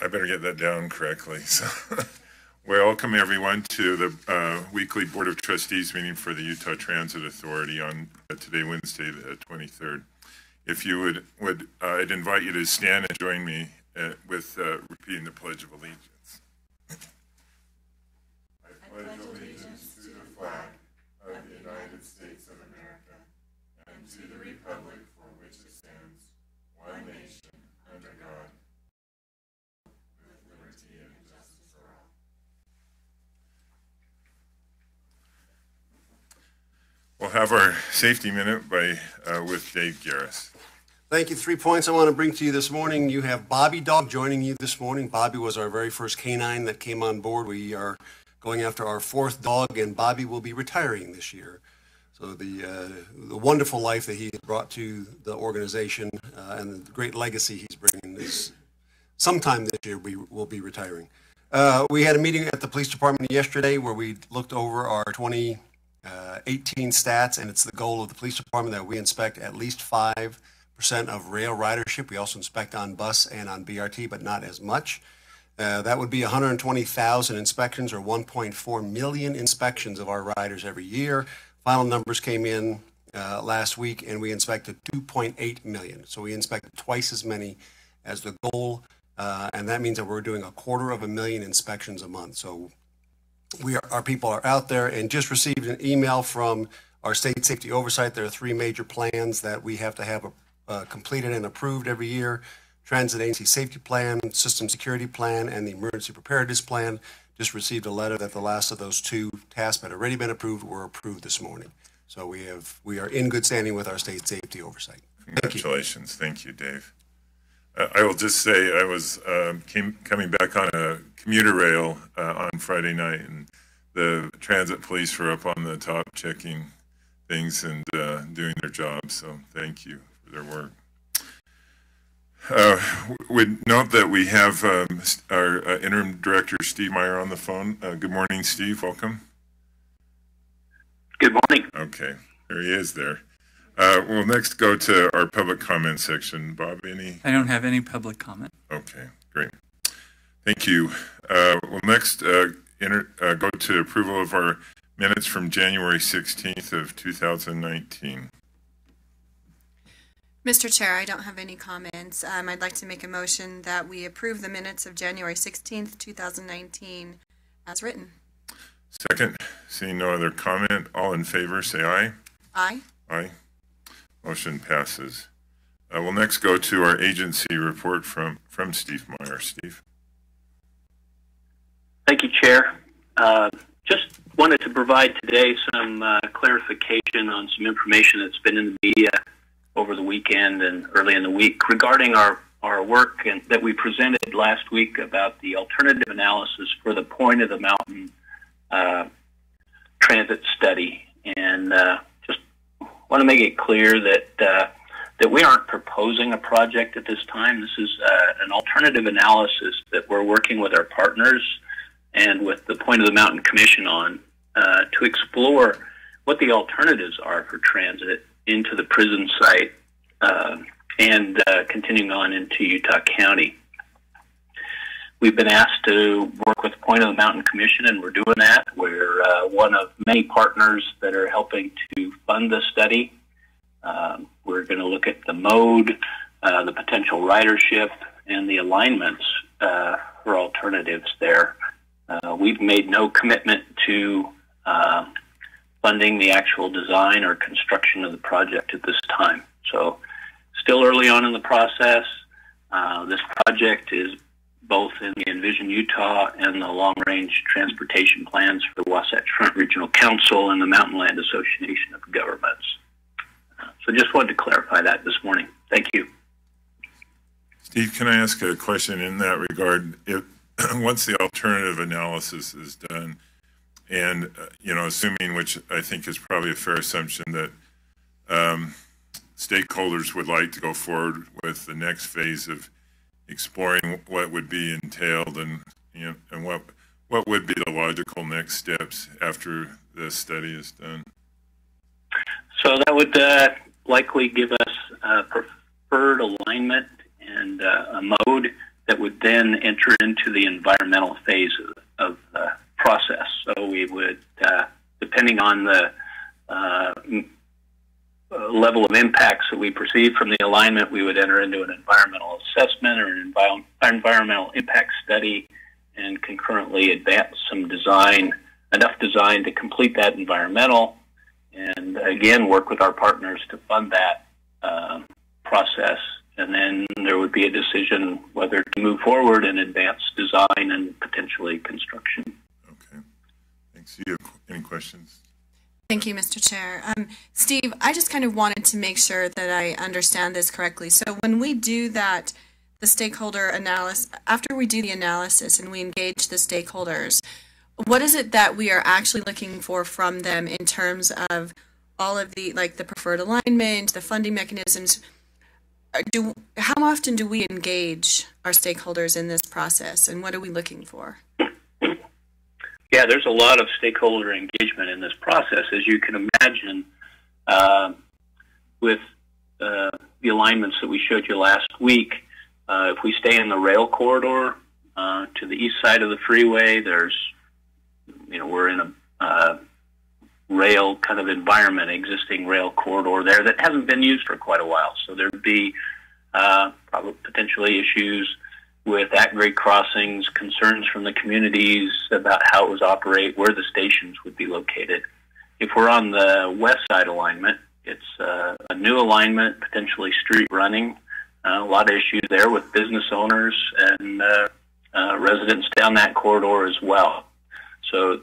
I better get that down correctly. So, welcome everyone to the weekly Board of Trustees meeting for the Utah Transit Authority on today, Wednesday, the 23rd. If you would I'd invite you to stand and join me with repeating the Pledge of Allegiance. I pledge allegiance to the flag of the United States of America and to the republic for which it stands, one nation, under God, with liberty and justice for all. We'll have our safety minute with Dave Garris. Thank you. 3 points I want to bring to you this morning. You have Bobby Dog joining you this morning. Bobby was our very first canine that came on board. We are going after our 4th dog, and Bobby will be retiring this year. So the wonderful life that he brought to the organization and the great legacy he's bringing is sometime this year we will be retiring. We had a meeting at the police department yesterday where we looked over our 2018 stats, and it's the goal of the police department that we inspect at least 5% of rail ridership. We also inspect on bus and on BRT, but not as much. That would be 120,000 inspections or 1.4 million inspections of our riders every year. Final numbers came in last week, and we inspected 2.8 million. So we inspected twice as many as the goal, and that means that we're doing 250,000 inspections a month. So our people are out there, and just received an email from our state safety oversight. There are 3 major plans that we have to have completed and approved every year: Transit Agency Safety Plan, System Security Plan, and the Emergency Preparedness Plan. Just received a letter that the last of those 2 tasks that had already been approved were approved this morning. So we are in good standing with our state safety oversight. Congratulations. Thank you, Dave. I will just say I was coming back on a commuter rail on Friday night, and the transit police were up on the top checking things and doing their job. So thank you for their work. Would note that we have our interim director, Steve Meyer, on the phone. Good morning, Steve. Welcome. Good morning. Okay, there he is there. We'll next go to our public comment section. Bob, any? I don't have any public comment. Okay, great. Thank you. We'll next go to approval of our minutes from January 16th of 2019. Mr. Chair, I don't have any comments. I'd like to make a motion that we approve the minutes of January 16th, 2019 as written. Second. Seeing no other comment, all in favor say aye. Aye. Aye. Motion passes. We'll next go to our agency report from Steve Meyer. Steve. Thank you, Chair. Just wanted to provide today some clarification on some information that's been in the media over the weekend and early in the week regarding our work that we presented last week about the alternative analysis for the Point of the Mountain transit study. And just want to make it clear that we aren't proposing a project at this time. This is an alternative analysis that we're working with our partners and with the Point of the Mountain Commission on to explore what the alternatives are for transit into the prison site and continuing on into Utah County. We've been asked to work with the Point of the Mountain Commission, and we're doing that. We're one of many partners that are helping to fund the study. We're going to look at the mode, the potential ridership, and the alignments for alternatives there. We've made no commitment to funding the actual design or construction of the project at this time. So still early on in the process. This project is both in the Envision Utah and the long-range transportation plans for the Wasatch Front Regional Council and the Mountain Land Association of Governments. So just wanted to clarify that this morning. Thank you. Steve, can I ask a question in that regard? Once the alternative analysis is done, and assuming, which I think is probably a fair assumption, that stakeholders would like to go forward with the next phase of exploring what would be entailed and what would be the logical next steps after this study is done. So that would likely give us a preferred alignment and a mode that would then enter into the environmental phase of the process. So we would, depending on the level of impacts that we perceive from the alignment, we would enter into an environmental assessment or an environmental impact study, and concurrently advance some design, enough design to complete that environmental, and again work with our partners to fund that process. And then there would be a decision whether to move forward and advance design and potentially construction. Okay, thanks. You have any questions? Thank you, Mr. Chair. Steve, I just kind of wanted to make sure that I understand this correctly. So when we do that, the stakeholder analysis, after we do the analysis and we engage the stakeholders, what is it that we are actually looking for from them in terms of all of the, like the preferred alignment, the funding mechanisms? How often do we engage our stakeholders in this process, and what are we looking for? Yeah, there's a lot of stakeholder engagement in this process, as you can imagine, with the alignments that we showed you last week. If we stay in the rail corridor to the east side of the freeway, we're in a rail kind of environment, existing rail corridor there that hasn't been used for quite a while. So there'd be probably potentially issues with at-grade crossings, concerns from the communities about how it was operate, where the stations would be located. If we're on the west side alignment, it's a new alignment, potentially street running. A lot of issues there with business owners and residents down that corridor as well. So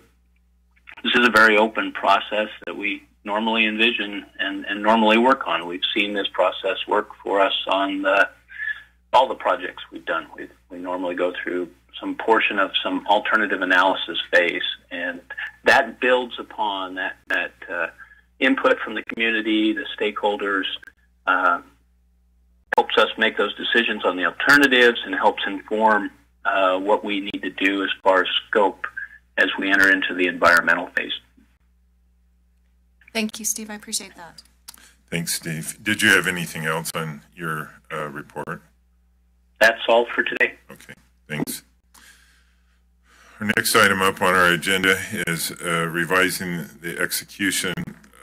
this is a very open process that we normally envision and normally work on. We've seen this process work for us on all the projects we've done. We normally go through some portion of some alternative analysis phase, and that builds upon that input from the community, the stakeholders, helps us make those decisions on the alternatives and helps inform what we need to do as far as scope as we enter into the environmental phase. Thank you, Steve. I appreciate that. Thanks, Steve. Did you have anything else on your report? That's all for today. Okay, thanks. Our next item up on our agenda is revising the execution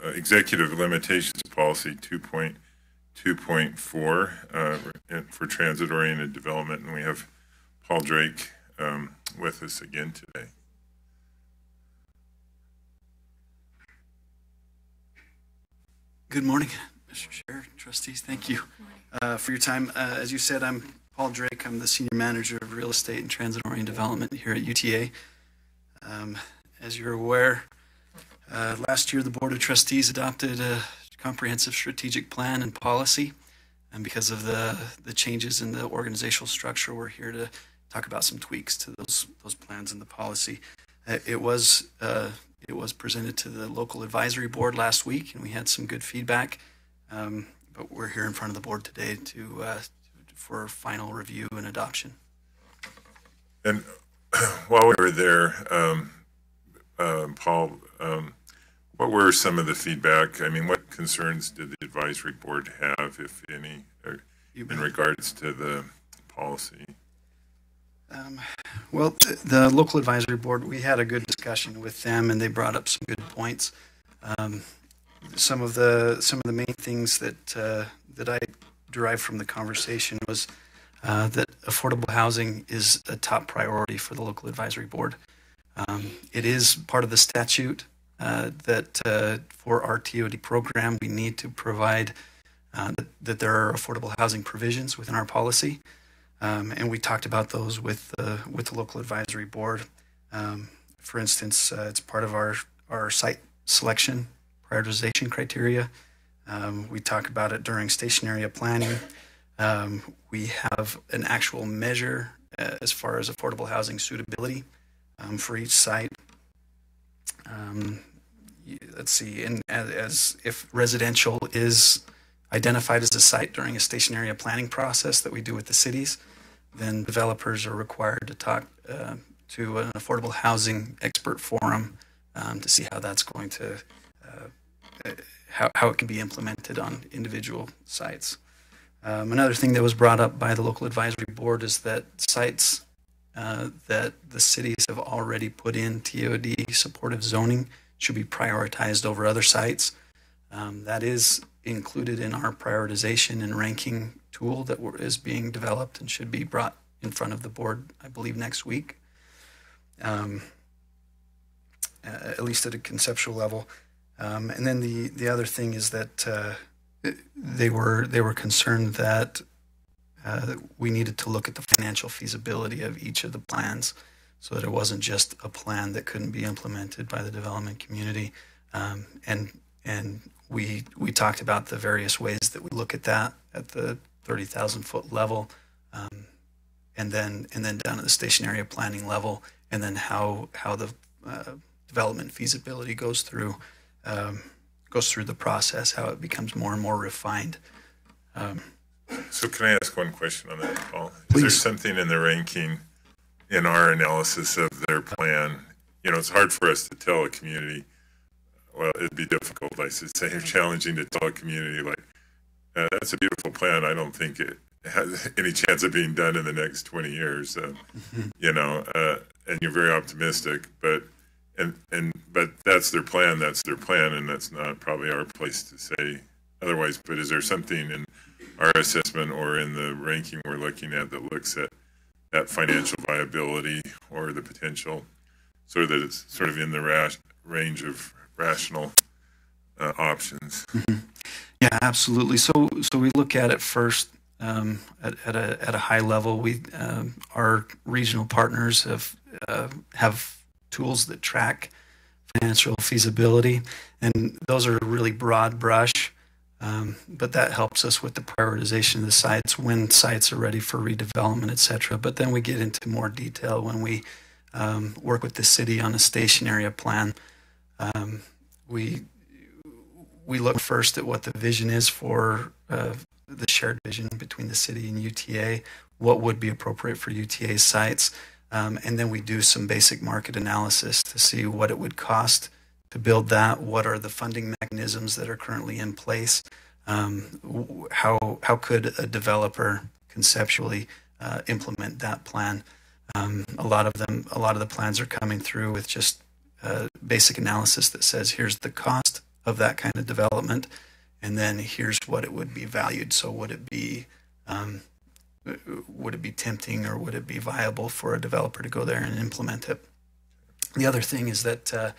executive limitations policy 2.2.4 for transit-oriented development, and we have Paul Drake with us again today. Good morning, Mr. Chair, trustees. Thank you for your time. As you said, I'm Paul Drake. I'm the Senior Manager of Real Estate and Transit-Oriented Development here at UTA. As you're aware, last year the Board of Trustees adopted a comprehensive strategic plan and policy. And because of the changes in the organizational structure, we're here to talk about some tweaks to those plans and the policy. It was presented to the local advisory board last week, and we had some good feedback. But we're here in front of the board today for final review and adoption. And while we were there, Paul, what were some of the feedback? I mean, what concerns did the advisory board have, if any, in regards to the policy? Well, the local advisory board, we had a good discussion with them, and they brought up some good points. Some of the main things that I derived from the conversation was that affordable housing is a top priority for the local advisory board. It is part of the statute that for our TOD program, we need to provide that there are affordable housing provisions within our policy. And we talked about those with the local advisory board. For instance, it's part of our site selection prioritization criteria. We talk about it during station area planning. We have an actual measure as far as affordable housing suitability for each site. Let's see, and as if residential is identified as a site during a station area planning process that we do with the cities, then developers are required to talk to an affordable housing expert forum to see how that's going to, how it can be implemented on individual sites. Another thing that was brought up by the local advisory board is that sites that the cities have already put in TOD supportive zoning should be prioritized over other sites. That is included in our prioritization and ranking tool that is being developed and should be brought in front of the board, I believe, next week, at least at a conceptual level. And then the other thing is that they were concerned that we needed to look at the financial feasibility of each of the plans, so that it wasn't just a plan that couldn't be implemented by the development community. And we talked about the various ways that we look at that at the 30,000 foot level, and then down at the station area planning level, and then how the development feasibility goes through the process, how it becomes more and more refined. So can I ask one question on that, Paul? Please. Is there something in the ranking in our analysis of their plan? You know, it's hard for us to tell a community, well, it'd be difficult, I should say, or challenging to tell a community, like, that's a beautiful plan. I don't think it has any chance of being done in the next 20 years. You know, and you're very optimistic, but that's their plan, and that's not probably our place to say otherwise. But is there something in our assessment or in the ranking we're looking at that looks at that financial viability or the potential, so that it's sort of in the range of rational options? Mm-hmm. Yeah, absolutely. So we look at it first at a high level. Our regional partners have tools that track financial feasibility, and those are really broad brush. But that helps us with the prioritization of the sites, when sites are ready for redevelopment, et cetera. But then we get into more detail when we work with the city on a station area plan. We look first at what the vision is for the shared vision between the city and UTA, what would be appropriate for UTA sites, and then we do some basic market analysis to see what it would cost to build that, what are the funding mechanisms that are currently in place, how could a developer conceptually implement that plan. A lot of the plans are coming through with just basic analysis that says here's the cost of that kind of development, and then here's what it would be valued. So would it be tempting, or would it be viable for a developer to go there and implement it? The other thing is that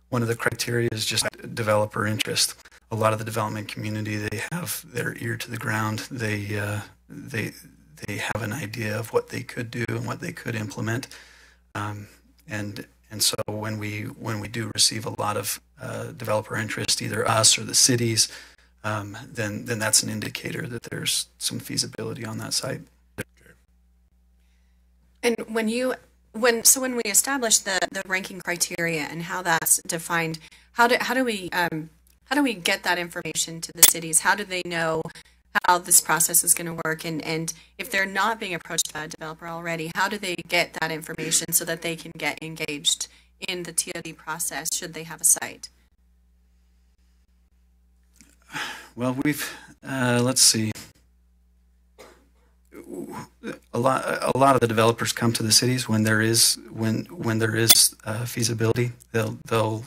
one of the criteria is just developer interest. A lot of the development community, they have their ear to the ground. They have an idea of what they could do and what they could implement. And so when we do receive a lot of developer interest, either us or the cities, then that's an indicator that there's some feasibility on that site. And when we establish the ranking criteria and how that's defined, how do we get that information to the cities? How do they know how this process is going to work? And if they're not being approached by a developer already, how do they get that information so that they can get engaged in the TOD process should they have a site? Well, let's see. A lot of the developers come to the cities when there is feasibility. They'll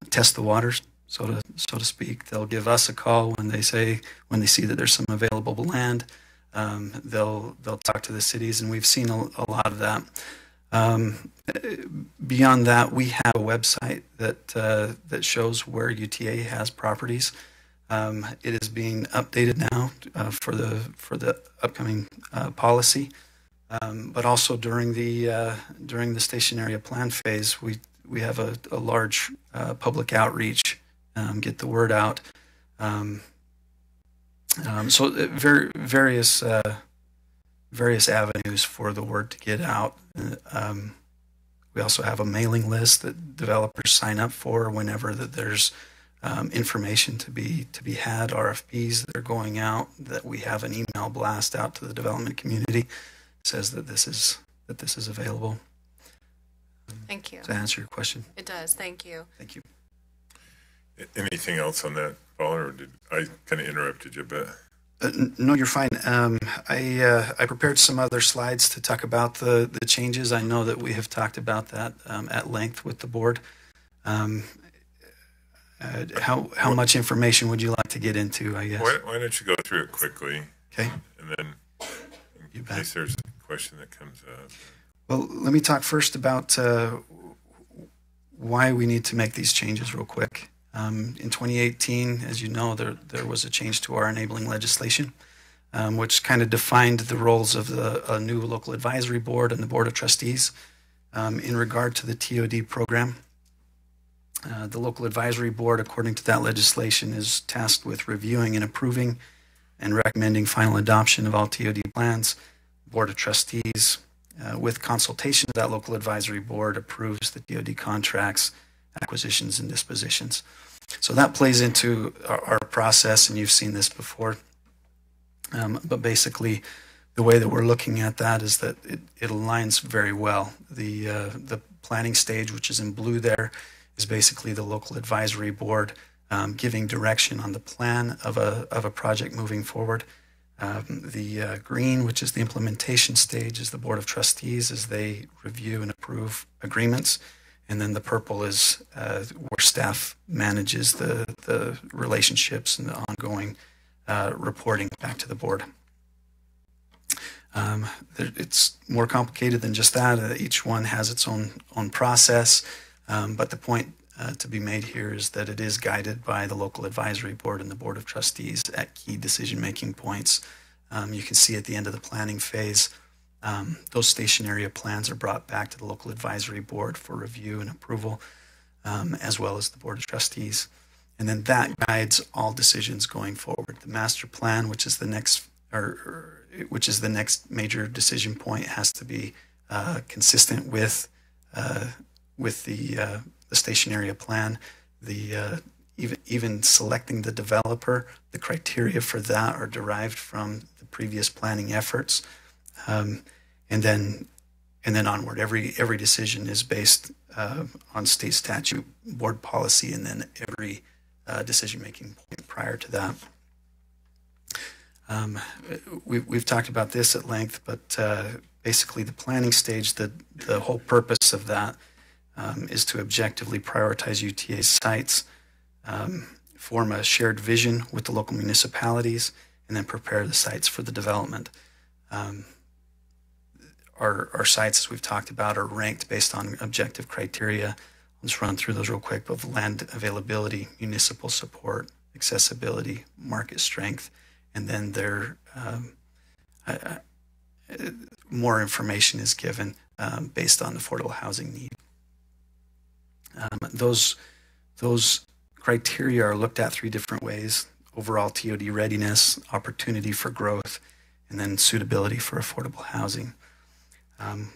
test the waters, so to speak. They'll give us a call when they see that there's some available land. They'll talk to the cities, and we've seen a lot of that. Beyond that, we have a website that shows where UTA has properties. It is being updated now for the upcoming policy, but also during the station area plan phase, we have a large public outreach, get the word out. So various avenues for the word to get out. We also have a mailing list that developers sign up for whenever that there's information to be had, RFPs that are going out, that we have an email blast out to the development community says that this is available. Thank you. Does that answer your question? It does. Thank you. Thank you. Anything else on that, Paul, or did I kind of interrupted you a bit? No, you're fine. I prepared some other slides to talk about the changes. I know that we have talked about that at length with the board. How much information would you like to get into, I guess? Why don't you go through it quickly? Okay. And then, in case there's a question that comes up. Well, let me talk first about why we need to make these changes real quick. In 2018, as you know, there was a change to our enabling legislation, which kind of defined the roles of the new local advisory board and the board of trustees in regard to the TOD program. The local advisory board, according to that legislation, is tasked with reviewing and approving and recommending final adoption of all TOD plans. The board of trustees, with consultation of that local advisory board, approves the TOD contracts, acquisitions, and dispositions. So that plays into our process, and you've seen this before. But basically, the way that we're looking at that is that it aligns very well. The planning stage, which is in blue there, is basically the local advisory board giving direction on the plan of a project moving forward. The green, which is the implementation stage, is the board of trustees as they review and approve agreements. And then the purple is where staff manages the relationships and the ongoing reporting back to the board. It's more complicated than just that. Each one has its own process, but the point to be made here is that it is guided by the local advisory board and the board of trustees at key decision-making points. You can see at the end of the planning phase, those station area plans are brought back to the local advisory board for review and approval, as well as the board of trustees. And then that guides all decisions going forward. The master plan, which is the next, which is the next major decision point, has to be consistent with the station area plan. Even selecting the developer, the criteria for that are derived from the previous planning efforts. And then onward, every decision is based on state statute, board policy, and then every decision-making point prior to that. We've talked about this at length, but basically the planning stage, the whole purpose of that is to objectively prioritize UTA sites, form a shared vision with the local municipalities, and then prepare the sites for the development. Our sites, as we've talked about, are ranked based on objective criteria. I'll just run through those real quick: of land availability, municipal support, accessibility, market strength, and then more information is given based on affordable housing need. Those criteria are looked at three different ways: overall TOD readiness, opportunity for growth, and then suitability for affordable housing.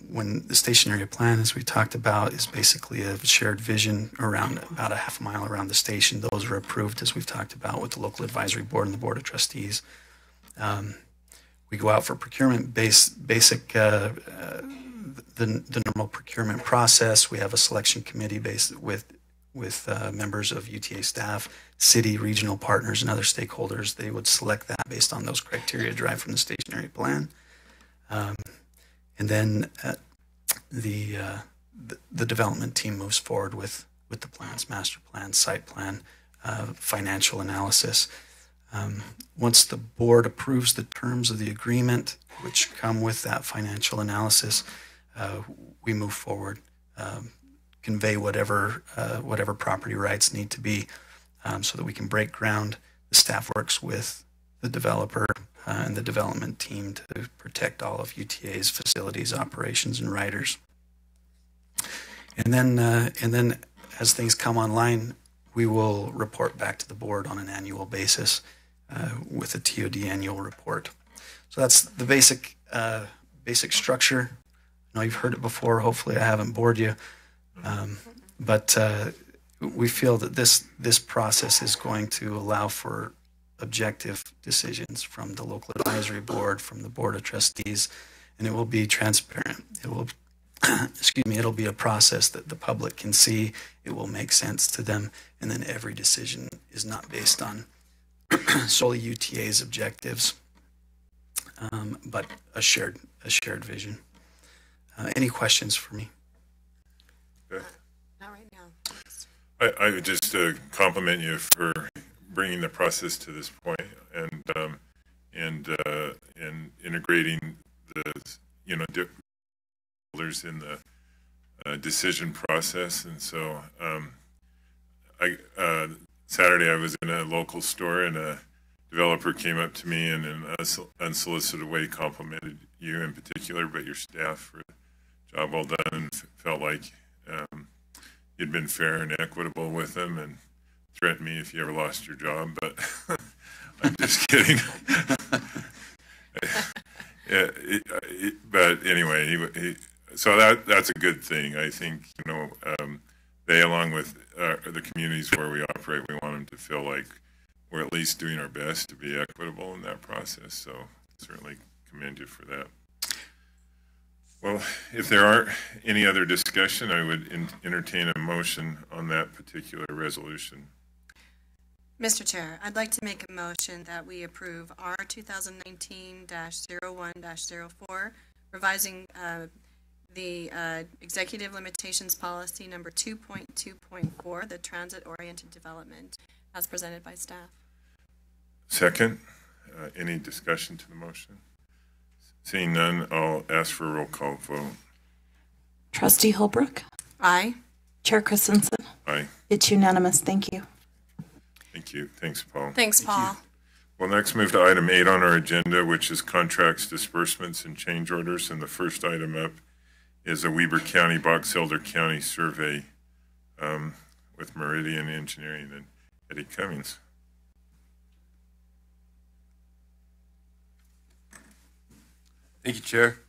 When the station area plan, as we talked about, is basically a shared vision around about a half mile around the station. Those are approved, as we've talked about, with the local advisory board and the board of trustees. We go out for procurement basic the normal procurement process. We have a selection committee based with members of UTA staff, city, regional partners, and other stakeholders. They would select that based on those criteria derived from the station area plan. And then the development team moves forward with the plans, master plan, site plan, financial analysis. Once the board approves the terms of the agreement, which come with that financial analysis, we move forward, convey whatever property rights need to be, so that we can break ground. The staff works with the developer and the development team to protect all of UTA's facilities, operations, and riders. And then as things come online, we will report back to the board on an annual basis with a TOD annual report. So that's the basic structure. I know you've heard it before. Hopefully I haven't bored you. But we feel that this process is going to allow for objective decisions from the local advisory board, from the board of trustees, and it will be transparent. It will, it'll be a process that the public can see. It will make sense to them, and then every decision is not based on solely UTA's objectives, but a shared vision. Any questions for me? Not right now. I would just compliment you for bringing the process to this point and integrating the different in the decision process. And so Saturday I was in a local store and a developer came up to me and in an unsolicited way complimented you in particular, but your staff for a job well done, and felt like you'd been fair and equitable with them and threatened me if you ever lost your job, but I'm just kidding. But anyway, so that's a good thing. I think, they, along with the communities where we operate, we want them to feel like we're at least doing our best to be equitable in that process. So certainly commend you for that. Well, if there aren't any other discussion, I would entertain a motion on that particular resolution. Mr. Chair, I'd like to make a motion that we approve R 2019-01-04, revising the Executive Limitations Policy number 2.2.4, the transit-oriented development, as presented by staff. Second, any discussion to the motion? Seeing none, I'll ask for a roll call vote. Trustee Holbrook? Aye. Chair Christensen? Aye. It's unanimous. Thank you. Thank you. Thanks, Paul. Thanks, Paul. We'll next move to item 8 on our agenda, which is contracts, disbursements, and change orders. And the first item up is a Weber County, Box Elder County survey with Meridian Engineering and Eddie Cummings. Thank you, Chair.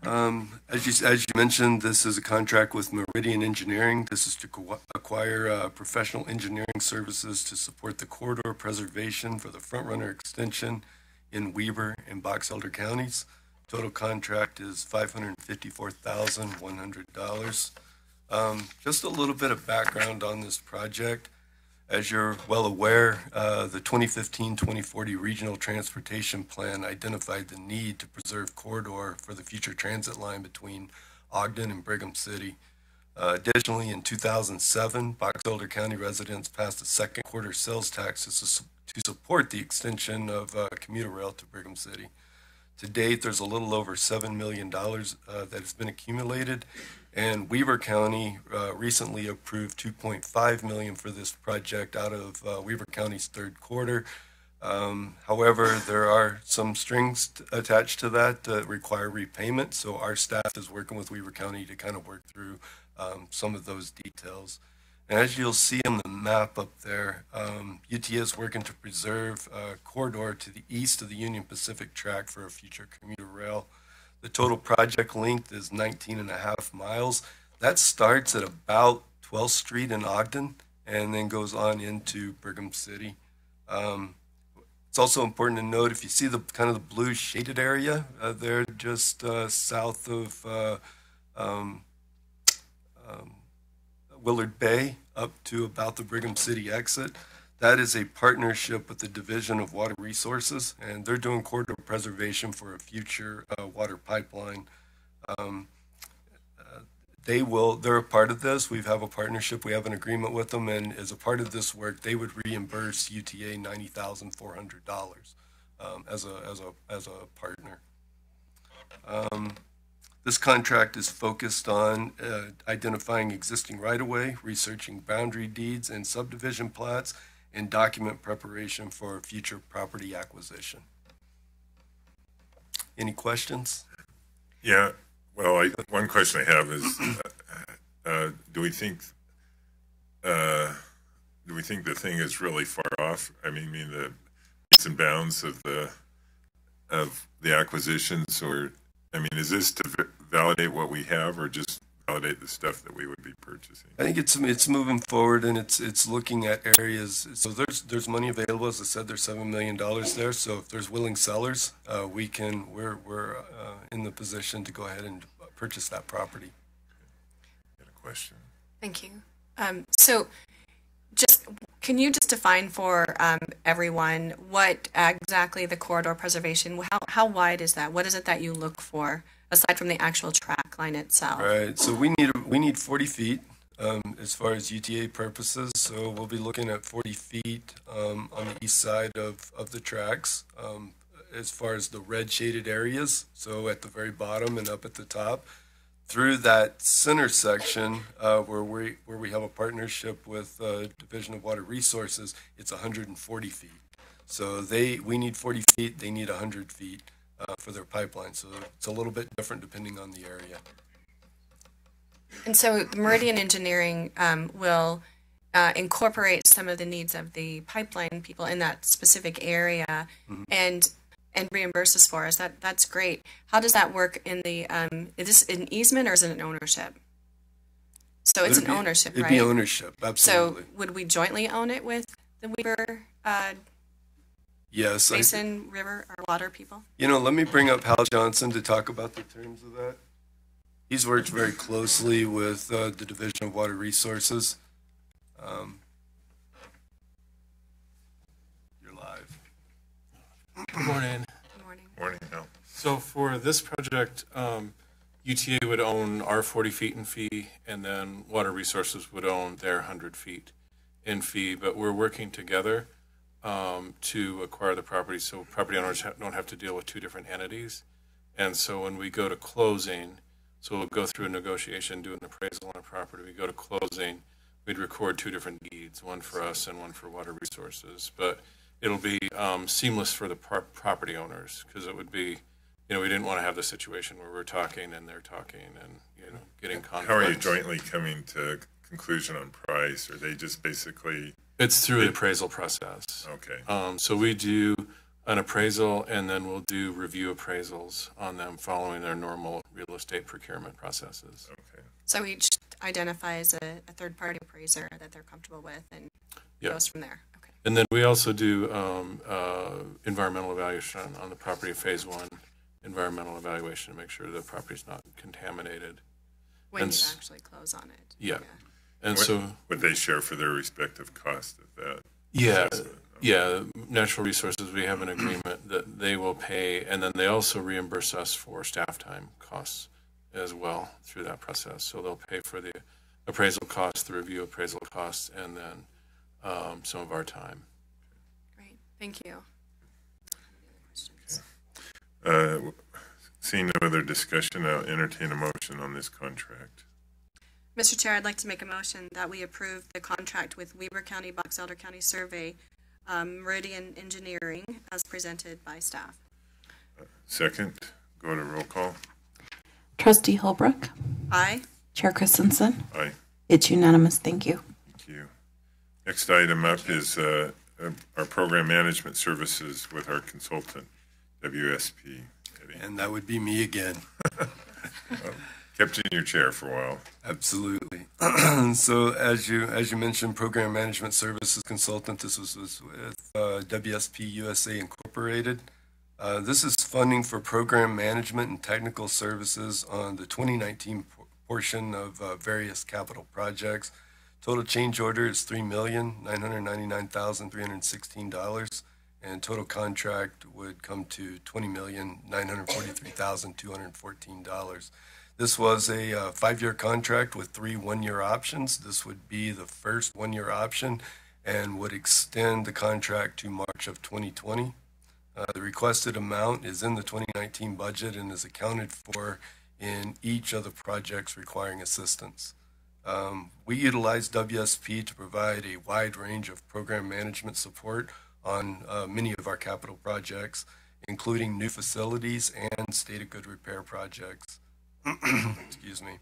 As you mentioned, this is a contract with Meridian Engineering. This is to acquire professional engineering services to support the corridor preservation for the Front Runner extension in Weber and Box Elder counties. Total contract is $554,100. Just a little bit of background on this project. As you're well aware, the 2015-2040 Regional Transportation Plan identified the need to preserve corridor for the future transit line between Ogden and Brigham City. Additionally, in 2007, Box Elder County residents passed a second quarter sales tax to support the extension of commuter rail to Brigham City. To date, there's a little over $7 million that has been accumulated, and Weber County recently approved $2.5 million for this project out of Weber County's third quarter. However, there are some strings attached to that require repayment, so our staff is working with Weber County to kind of work through some of those details. And as you'll see on the map up there, UTA is working to preserve a corridor to the east of the Union Pacific track for a future commuter rail. The total project length is 19.5 miles. That starts at about 12th Street in Ogden and then goes on into Brigham City. It's also important to note, if you see the kind of the blue shaded area there just south of Willard Bay up to about the Brigham City exit, that is a partnership with the Division of Water Resources, and they're doing corridor preservation for a future water pipeline. They're a part of this. We have a partnership. We have an agreement with them, and as a part of this work, they would reimburse UTA $90,400 as a partner. This contract is focused on identifying existing right-of-way, researching boundary deeds and subdivision plats, and document preparation for future property acquisition. Any questions? Yeah, well, one question I have is, do we think the thing is really far off? I mean the metes and bounds of the acquisitions, or is this to validate what we have, or just validate the stuff that we would be purchasing? I think it's moving forward, and it's looking at areas. So there's money available. As I said, there's $7 million there. So if there's willing sellers, we're in the position to go ahead and purchase that property. Got a question? Thank you. So just can you just define for everyone what exactly the corridor preservation, how wide is that? What is it that you look for aside from the actual track line itself? Right. So we need 40 feet as far as UTA purposes. So we'll be looking at 40 feet on the east side of the tracks as far as the red shaded areas. So at the very bottom and up at the top. Through that center section where we have a partnership with Division of Water Resources, it's 140 feet. So we need 40 feet, they need 100 feet for their pipeline. So it's a little bit different depending on the area. And so the Meridian Engineering will incorporate some of the needs of the pipeline people in that specific area and reimburse us for us. That's great. How does that work in the, is this an easement or is it an ownership? So it's an ownership, right? It'd be ownership, absolutely. So would we jointly own it with the Weber Yes. Basin River or water people? You know, let me bring up Hal Johnson to talk about the terms of that. He's worked very closely with the Division of Water Resources. You're live. Good morning. Good morning. Morning, Al. So for this project, UTA would own our 40 feet in fee, and then Water Resources would own their 100 feet in fee. But we're working together to acquire the property, so property owners don't have to deal with two different entities. And so when we go to closing, so we'll go through a negotiation, do an appraisal on a property. We go to closing, we'd record two different deeds, one for us and one for Water Resources. But it'll be seamless for the property owners, because it would be, you know, we didn't want to have the situation where we're talking and they're talking and, you know, getting conflicts. How are you jointly coming to conclusion on price? Are they just basically? It's through an appraisal process. Okay. So we do an appraisal, and then we'll do review appraisals on them following their normal real estate procurement processes. Okay. So each identifies a third-party appraiser that they're comfortable with and goes from there. Okay. And then we also do environmental evaluation on the property, phase one environmental evaluation to make sure the property's not contaminated. When you actually close on it. Yeah. And what, so would they share for their respective cost of that? Yeah. assessment? Yeah, Natural Resources, we have an agreement that they will pay, and then they also reimburse us for staff time costs as well through that process. So they'll pay for the appraisal costs, the review appraisal costs, and then some of our time. Great, thank you. Seeing no other discussion, I'll entertain a motion on this contract. Mr. Chair, I'd like to make a motion that we approve the contract with Weber County, Box Elder County Survey, Meridian Engineering, as presented by staff. Second, go to roll call. Trustee Holbrook. Aye. Chair Christensen. Aye. It's unanimous. Thank you. Thank you. Next item up is our program management services with our consultant, WSP. Eddie. And that would be me again. Kept you in your chair for a while. Absolutely. So as you mentioned, program management services consultant, this was with WSP USA Incorporated. This is funding for program management and technical services on the 2019 portion of various capital projects. Total change order is $3,999,316, and total contract would come to $20,943,214. This was a 5-year contract with 3 one-year options. This would be the first 1-year option and would extend the contract to March of 2020. The requested amount is in the 2019 budget and is accounted for in each of the projects requiring assistance. We utilize WSP to provide a wide range of program management support on many of our capital projects, including new facilities and state of good repair projects. Excuse me.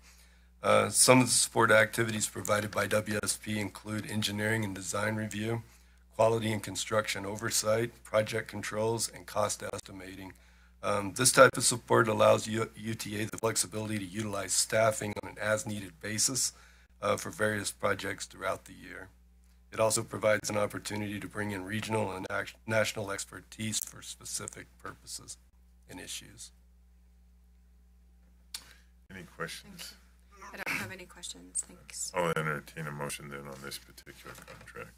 Some of the support activities provided by WSP include engineering and design review, quality and construction oversight, project controls, and cost estimating. This type of support allows UTA the flexibility to utilize staffing on an as-needed basis for various projects throughout the year. It also provides an opportunity to bring in regional and national expertise for specific purposes and issues. Any questions? I don't have any questions, thanks. I'll entertain a motion then on this particular contract.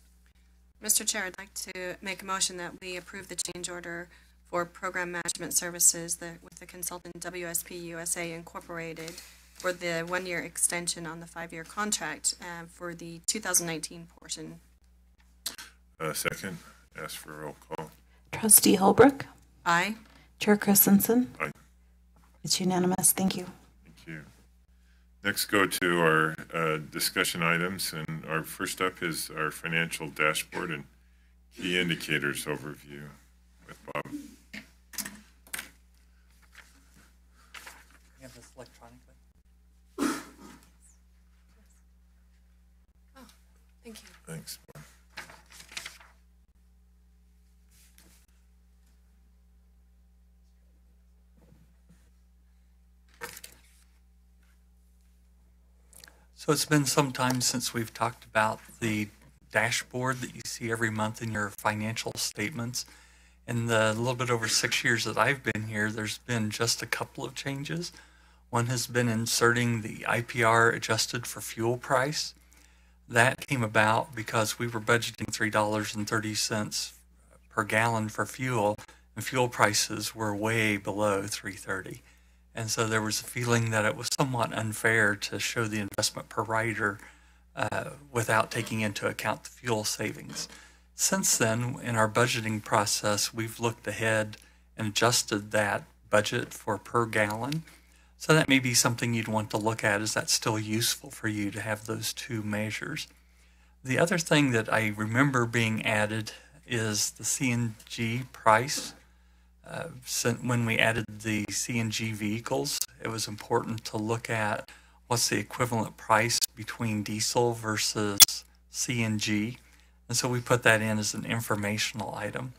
Mr. Chair, I'd like to make a motion that we approve the change order for program management services with the consultant WSP USA Incorporated for the 1-year extension on the 5-year contract for the 2019 portion. Second, ask for a roll call. Trustee Holbrook. Aye. Chair Christensen. Aye. It's unanimous. Thank you. Thank you. Next, go to our discussion items, and our first up is our financial dashboard and key indicators overview with Bob. You have this electronically. Oh, thank you. Thanks, Bob. So it's been some time since we've talked about the dashboard that you see every month in your financial statements. In the little bit over 6 years that I've been here, there's been just a couple of changes. One has been inserting the IPR adjusted for fuel price. That came about because we were budgeting $3.30 per gallon for fuel, and fuel prices were way below $3.30. And so there was a feeling that it was somewhat unfair to show the investment per rider without taking into account the fuel savings. Since then, in our budgeting process, we've looked ahead and adjusted that budget for per gallon. So that may be something you'd want to look at. Is that still useful for you to have those two measures? The other thing that I remember being added is the CNG price. When we added the CNG vehicles, it was important to look at what's the equivalent price between diesel versus CNG. And so we put that in as an informational item.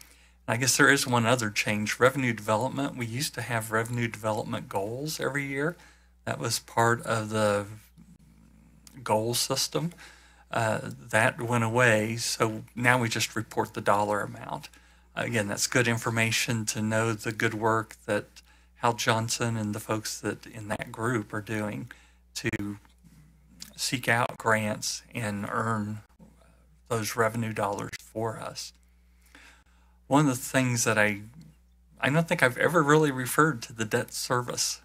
And I guess there is one other change. Revenue development. We used to have revenue development goals every year. That was part of the goal system. That went away, so now we just report the dollar amount. Again, that's good information to know the good work that Hal Johnson and the folks that in that group are doing to seek out grants and earn those revenue dollars for us. One of the things that I don't think I've ever really referred to the debt service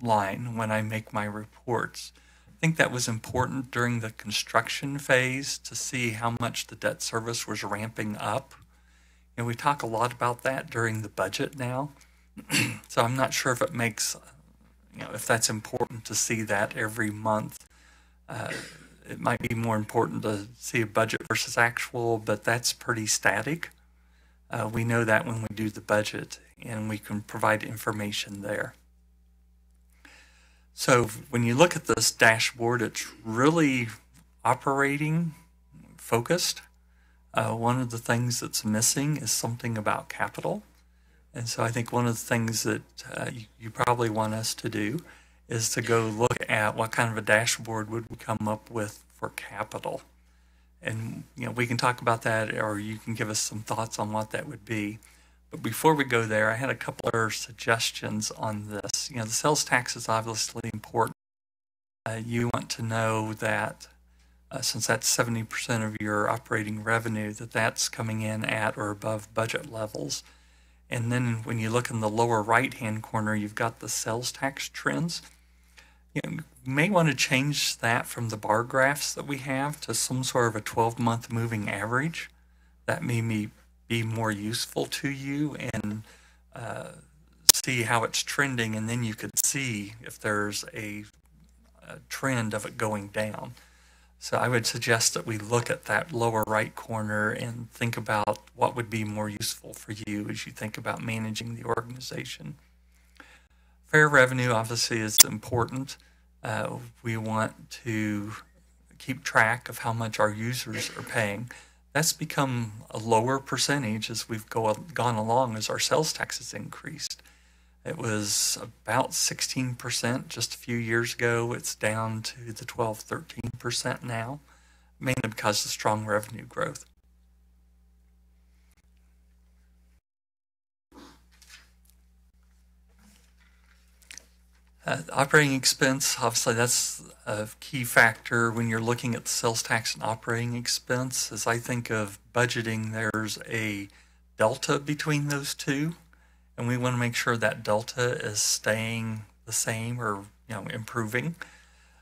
line when I make my reports. I think that was important during the construction phase to see how much the debt service was ramping up. And we talk a lot about that during the budget now. So I'm not sure if it makes, if that's important to see that every month. It might be more important to see a budget versus actual, but that's pretty static. We know that when we do the budget, and we can provide information there. So when you look at this dashboard, it's really operating focused. One of the things that's missing is something about capital. And so I think one of the things that you probably want us to do is to go look at what kind of a dashboard would we come up with for capital. And we can talk about that, or you can give us some thoughts on what that would be. But before we go there, I had a couple of suggestions on this. The sales tax is obviously important. You want to know that since that's 70% of your operating revenue, that's coming in at or above budget levels. And then when you look in the lower right-hand corner, you've got the sales tax trends. You may want to change that from the bar graphs that we have to some sort of a 12-month moving average. That may be more useful to you and see how it's trending, and then you could see if there's a trend of it going down. So I would suggest that we look at that lower right corner and think about what would be more useful for you as you think about managing the organization. Fair revenue obviously is important. We want to keep track of how much our users are paying. That's become a lower percentage as we've gone along as our sales tax has increased. It was about 16% just a few years ago. It's down to the 12, 13% now, mainly because of strong revenue growth. Operating expense, obviously that's a key factor when you're looking at the sales tax and operating expense. As I think of budgeting, there's a delta between those two, and we want to make sure that delta is staying the same or improving.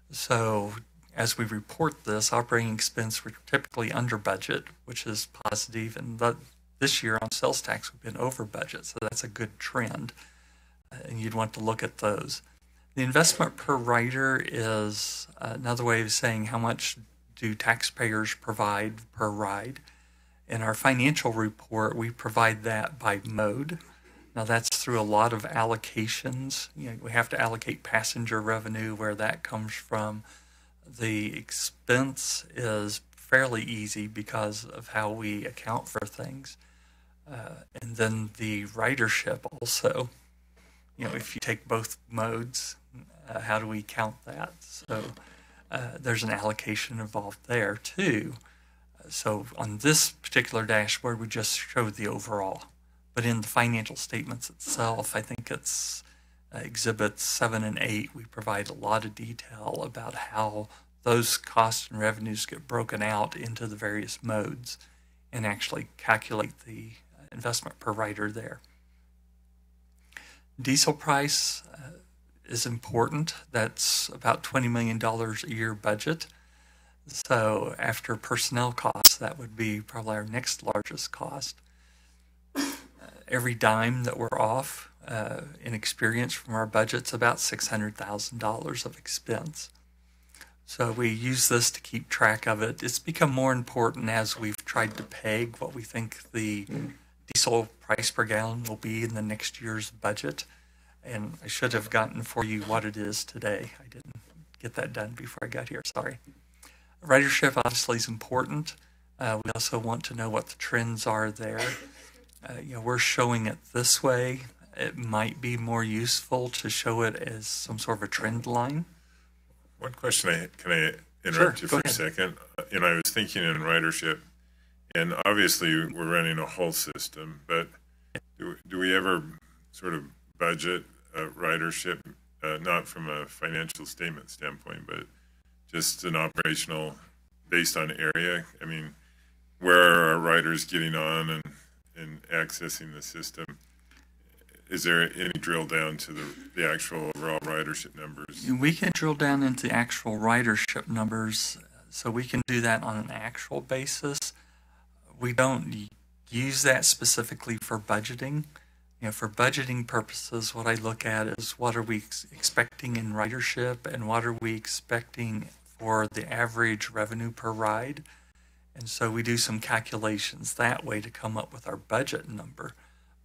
So as we report this, operating expense, we're typically under budget, which is positive, and this year on sales tax we've been over budget, so that's a good trend, and you'd want to look at those. The investment per rider is another way of saying how much do taxpayers provide per ride. In our financial report, we provide that by mode. Now that's through a lot of allocations. We have to allocate passenger revenue, where that comes from. The expense is fairly easy because of how we account for things. And then the ridership also, if you take both modes, how do we count that? So there's an allocation involved there too. So on this particular dashboard, we just showed the overall. But in the financial statements itself, I think it's Exhibits 7 and 8, we provide a lot of detail about how those costs and revenues get broken out into the various modes and actually calculate the investment per rider there. Diesel price is important. That's about $20 million a year budget. So after personnel costs, that would be probably our next largest cost. Every dime that we're off in experience from our budget's about $600,000 of expense. So we use this to keep track of it. It's become more important as we've tried to peg what we think the diesel price per gallon will be in the next year's budget. And I should have gotten for you what it is today. I didn't get that done before I got here, sorry. Ridership obviously is important. We also want to know what the trends are there. We're showing it this way. It might be more useful to show it as some sort of a trend line. One question, can I interrupt you for a second? I was thinking in ridership, and obviously we're running a whole system, but do we ever sort of budget ridership, not from a financial statement standpoint, but just an operational, based on area? I mean, where are our riders getting on and accessing the system? Is there any drill down to the actual overall ridership numbers? We can drill down into the actual ridership numbers, so we can do that on an actual basis. We don't use that specifically for budgeting. For budgeting purposes, what I look at is what are we expecting in ridership and what are we expecting for the average revenue per ride. And so we do some calculations that way to come up with our budget number,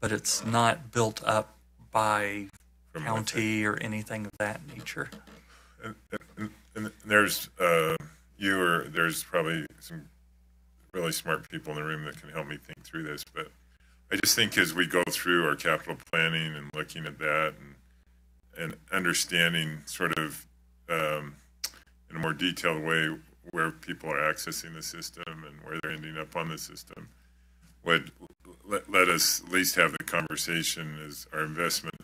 but it's not built up by county or anything of that nature. And there's there's probably some really smart people in the room that can help me think through this, but I just think as we go through our capital planning and looking at that and understanding sort of in a more detailed way where people are accessing the system and where they're ending up on the system, would let us at least have the conversation: is our investment,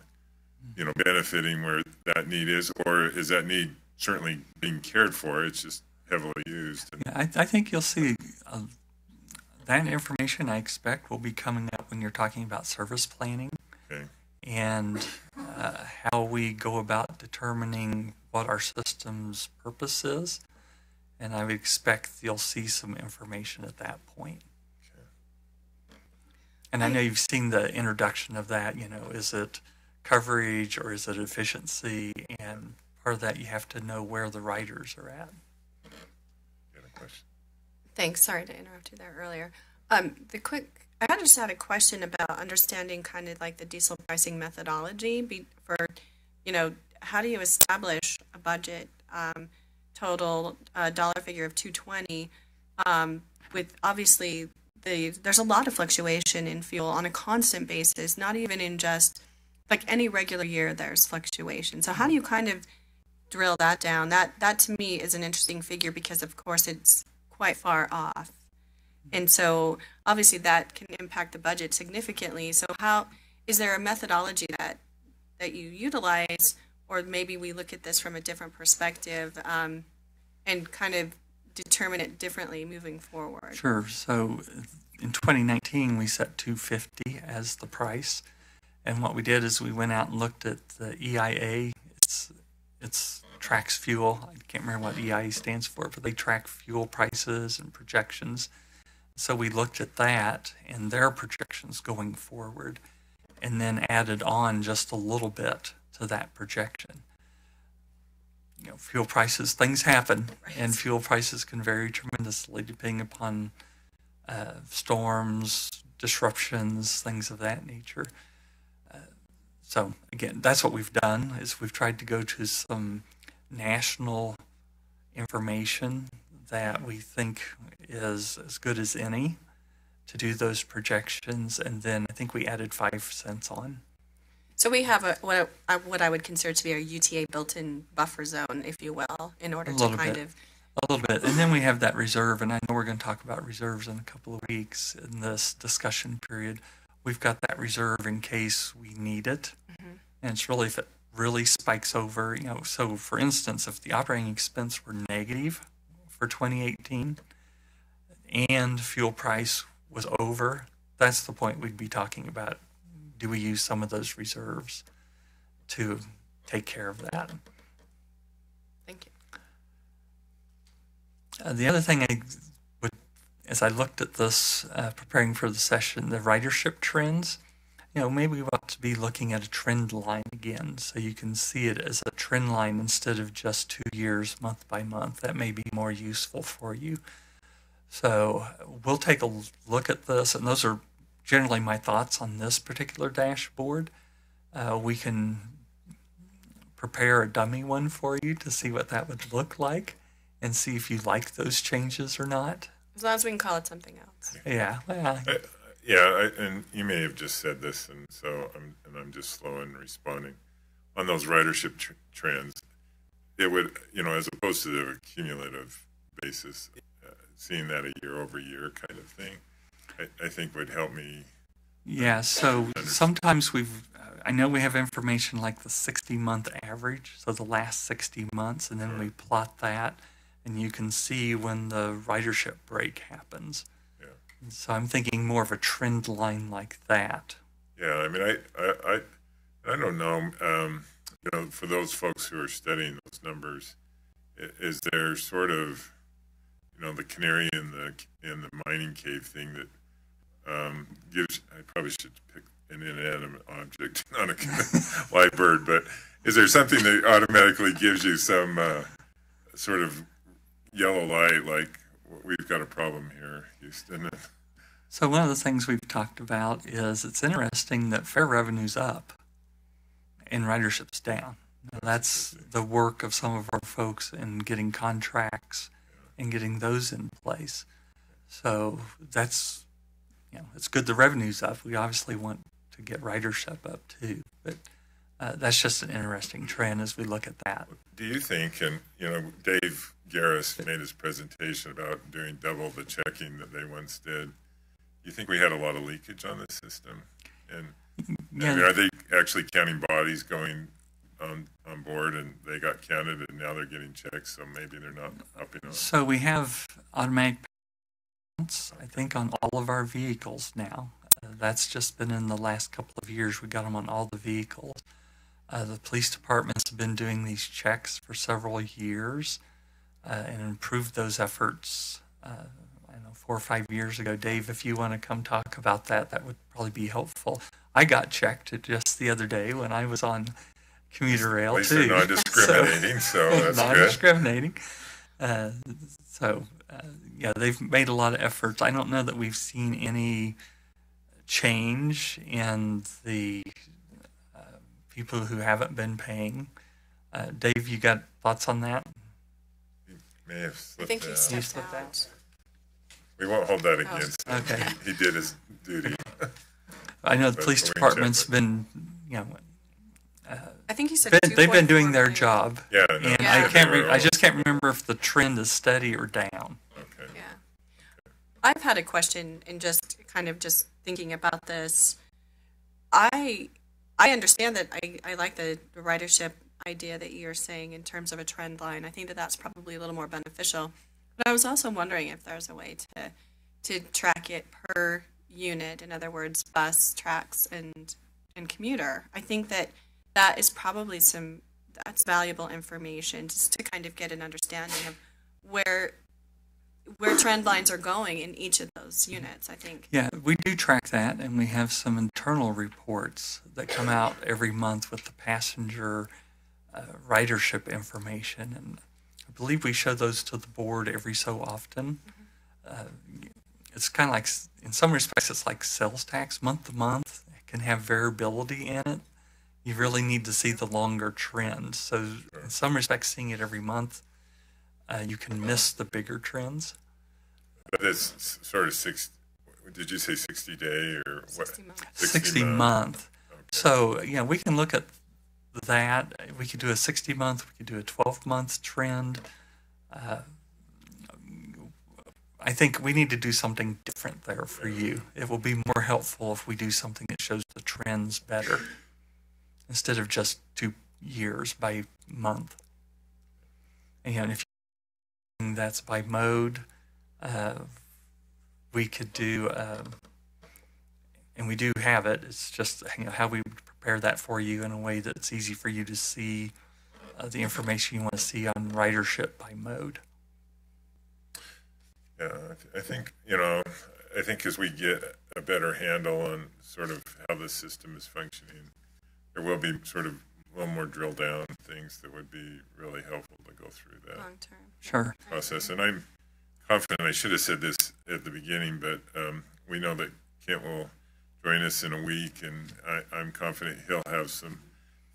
benefiting where that need is, or is that need certainly being cared for? It's just heavily used. Yeah, I think you'll see that information, I expect, will be coming up when you're talking about service planning. Okay. And how we go about determining what our system's purpose is. And I would expect you'll see some information at that point. Okay. And I know you've seen the introduction of that, is it coverage or is it efficiency? And part of that, you have to know where the riders are at. You have a question? Thanks. Sorry to interrupt you there earlier. I just had a question about understanding kind of like the diesel pricing methodology for, how do you establish a budget total dollar figure of 220 with obviously there's a lot of fluctuation in fuel on a constant basis, not even in just like any regular year there's fluctuation. So how do you kind of drill that down? That to me is an interesting figure because of course it's quite far off. And so obviously that can impact the budget significantly. So how is there a methodology that you utilize, or maybe we look at this from a different perspective and kind of determine it differently moving forward. Sure. So in 2019, we set $250 as the price. And what we did is we went out and looked at the EIA. It's tracks fuel. I can't remember what EIA stands for, but they track fuel prices and projections. So we looked at that and their projections going forward, and then added on just a little bit to that projection. You know, fuel prices, things happen, and fuel prices can vary tremendously depending upon storms, disruptions, things of that nature. So again, that's what we've done, is we've tried to go to some national information that we think is as good as any to do those projections, and then I think we added 5 cents on. So we have what I would consider to be our UTA built-in buffer zone, if you will, in order to kind of... A little bit. And then we have that reserve, and I know we're going to talk about reserves in a couple of weeks in this discussion period. We've got that reserve in case we need it. Mm-hmm. And it's really, if it really spikes over, you know, so for instance, if the operating expense were negative for 2018 and fuel price was over, that's the point we'd be talking about. Do we use some of those reserves to take care of that? Thank you. The other thing as I looked at this, preparing for the session, the ridership trends, you know, maybe we ought to be looking at a trend line again, so you can see it as a trend line instead of just 2 years, month by month. That may be more useful for you. So we'll take a look at this, and those are generally my thoughts on this particular dashboard. We can prepare a dummy one for you to see what that would look like and see if you like those changes or not. As long as we can call it something else. Yeah. Well, and you may have just said this, and so I'm just slow in responding. On those ridership trends, it would, you know, as opposed to the cumulative basis, seeing that a year-over-year kind of thing, I think would help me. Yeah, so sometimes I know we have information like the 60-month average, so the last 60 months, and then we plot that, and you can see when the ridership break happens. Yeah. So I'm thinking more of a trend line like that. Yeah, I mean, I don't know, you know, for those folks who are studying those numbers, is there sort of, you know, the canary in the mining cave thing that gives, I probably should pick an inanimate object, not a live bird, but is there something that automatically gives you some sort of yellow light, like we've got a problem here, Houston? So one of the things we've talked about is it's interesting that fare revenue's up and ridership's down. Now, that's the work of some of our folks in getting contracts and getting those in place. So that's, you know, it's good the revenue's up. We obviously want to get ridership up too, but that's just an interesting trend as we look at that. Do you think, and you know, Dave Garris made his presentation about doing double the checking that they once did. You think we had a lot of leakage on the system? And yeah. I mean, are they actually counting bodies going on board, and they got counted and now they're getting checks, so maybe they're not upping on? So we have automatic counts, I think, on all of our vehicles now. That's just been in the last couple of years. We got them on all the vehicles. The police departments have been doing these checks for several years and improved those efforts. I don't know, 4 or 5 years ago. Dave, if you want to come talk about that, that would probably be helpful. I got checked just the other day when I was on commuter rail, At least too. they're non-discriminating, so that's good. Non-discriminating. Yeah, they've made a lot of efforts. I don't know that we've seen any change in the people who haven't been paying. Dave, you got thoughts on that? He may have I slipped think he out. stepped out. We won't hold that against him. Okay. He did his duty. I know the But police we can department's check been, you know, I think he said they've been doing 2.4 their million. job. Yeah, no, And Yeah. I just can't remember if the trend is steady or down. Okay. Yeah. I've had a question, and just kind of just thinking about this. I understand that I like the ridership idea that you're saying in terms of a trend line. I think that that's probably a little more beneficial. But I was also wondering if there's a way to track it per unit. In other words, bus, tracks, and commuter. I think that is probably that's valuable information just to kind of get an understanding of where trend lines are going in each of those units, I think. Yeah, we do track that, and we have some internal reports that come out every month with the passenger ridership information, and I believe we show those to the board every so often. It's kind of like, in some respects, it's like sales tax month to month. It can have variability in it. You really need to see the longer trends. So in some respects, seeing it every month, you can miss the bigger trends. But it's sort of did you say 60 day or what? 60 month. 60 month. Okay. So, we can look at that. We could do a 60 month, we could do a 12-month trend. I think we need to do something different there for you. It will be more helpful if we do something that shows the trends better instead of just 2 years by month. And if that's by mode, we could do, and we do have it. It's just how we would prepare that for you in a way that's easy for you to see the information you want to see on ridership by mode. Yeah, I think, I think as we get a better handle on sort of how the system is functioning, there will be sort of a little more drill down things that would be really helpful to go through that Long term. Sure. process. And I'm confident, I should have said this at the beginning, but we know that Kent will join us in a week, and I'm confident he'll have some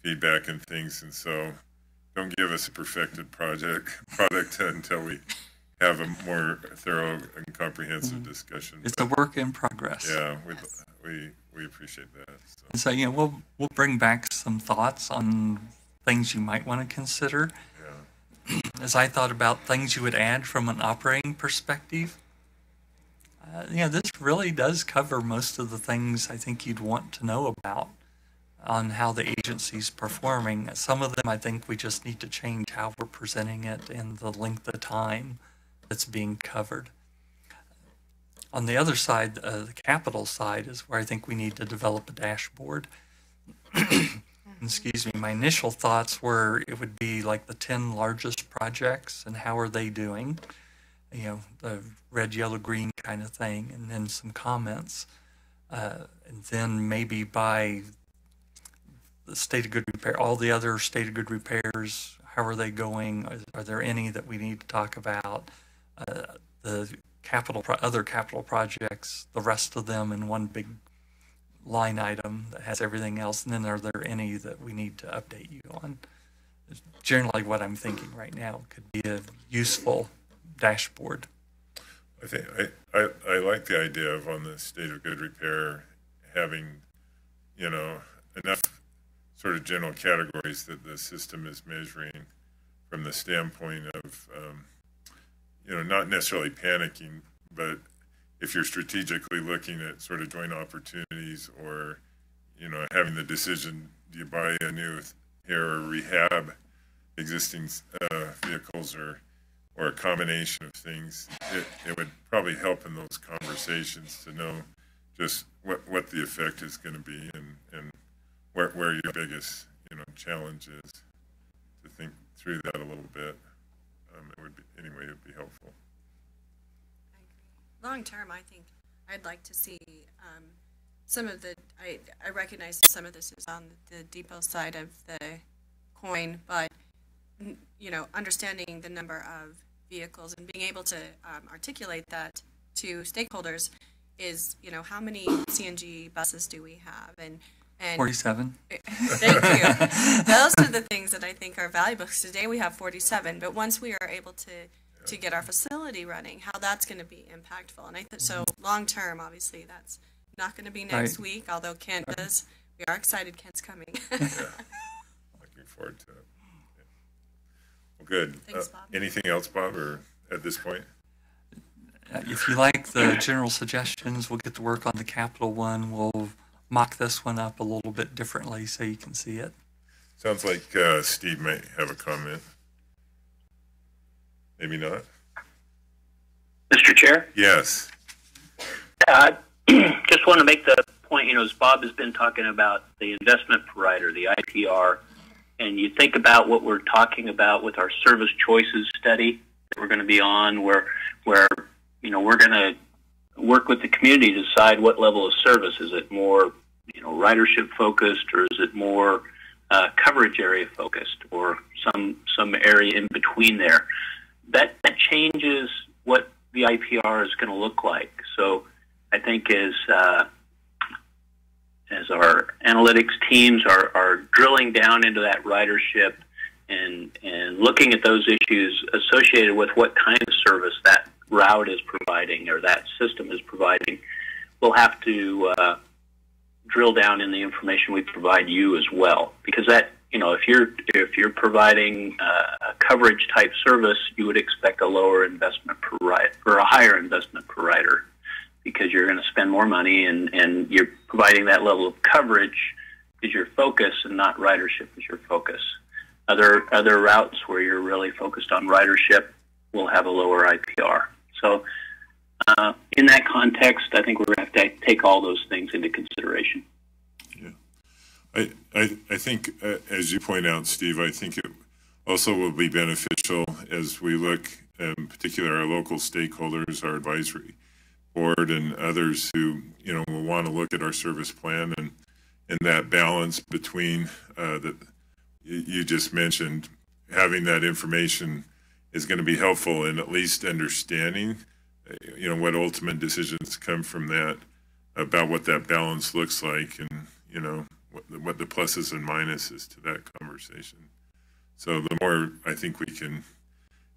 feedback and things. And so don't give us a perfected product until we have a more thorough and comprehensive discussion. It's a work in progress. Yeah, we appreciate that. So. And so, we'll bring back some thoughts on things you might want to consider. Yeah. As I thought about things you would add from an operating perspective, this really does cover most of the things I think you'd want to know about on how the agency's performing. Some of them I think we just need to change how we're presenting it and the length of time that's being covered. On the other side, the capital side, is where I think we need to develop a dashboard. Excuse me, my initial thoughts were it would be like the 10 largest projects and how are they doing, the red, yellow, green kind of thing, and then some comments. And then maybe by the state of good repair, all the other state of good repairs, how are they going? Are there any that we need to talk about? The other capital projects, the rest of them in one big line item that has everything else, and then are there any that we need to update you on? It's generally what I'm thinking right now could be a useful dashboard. I think I like the idea of, on the state of good repair, having enough sort of general categories that the system is measuring from the standpoint of not necessarily panicking, but if you're strategically looking at sort of joint opportunities, or having the decision, do you buy a new or rehab existing vehicles, or a combination of things, it would probably help in those conversations to know just what the effect is going to be, and where your biggest challenge is, to think through that a little bit. It would be helpful. I agree. Long term, I think I'd like to see some of the, I recognize that some of this is on the depot side of the coin, but understanding the number of vehicles and being able to articulate that to stakeholders is, how many CNG buses do we have? And 47. Thank you. Those are the things that I think are valuable, because today we have 47, but once we are able to get our facility running, how that's going to be impactful. And so long term, obviously, that's not going to be next week, although Kent does. We are excited Kent's coming. Yeah. Looking forward to it. Yeah. Well, good. Thanks, Bob. Anything else, Bob, or at this point? If you like the general suggestions, we'll get to work on the capital one. We'll mock this one up a little bit differently so you can see it. Sounds like Steve might have a comment. Maybe not. Mr. Chair? Yes. Yeah, I just want to make the point, as Bob has been talking about the investment per rider, the IPR, and you think about what we're talking about with our service choices study that we're going to be on, where we're going to work with the community to decide what level of service. Is it more, ridership focused, or is it more coverage area focused, or some area in between there? That changes what the IPR is going to look like. So I think as our analytics teams are drilling down into that ridership and looking at those issues associated with what kind of service that route is providing or that system is providing, we'll have to drill down in the information we provide you as well, because that, if you're providing a coverage type service, you would expect a lower investment per rider or a higher investment per rider, because you're going to spend more money and you're providing that level of coverage is your focus and not ridership is your focus. Other routes where you're really focused on ridership will have a lower IPR. So in that context, I think we're going to have to take all those things into consideration. Yeah, I think, as you point out, Steve, I think it also will be beneficial as we look, in particular, our local stakeholders, our advisory board, and others who will want to look at our service plan and that balance between that you just mentioned. Having that information is going to be helpful in at least understanding, what ultimate decisions come from that, about what that balance looks like, and what the pluses and minuses to that conversation. So the more I think we can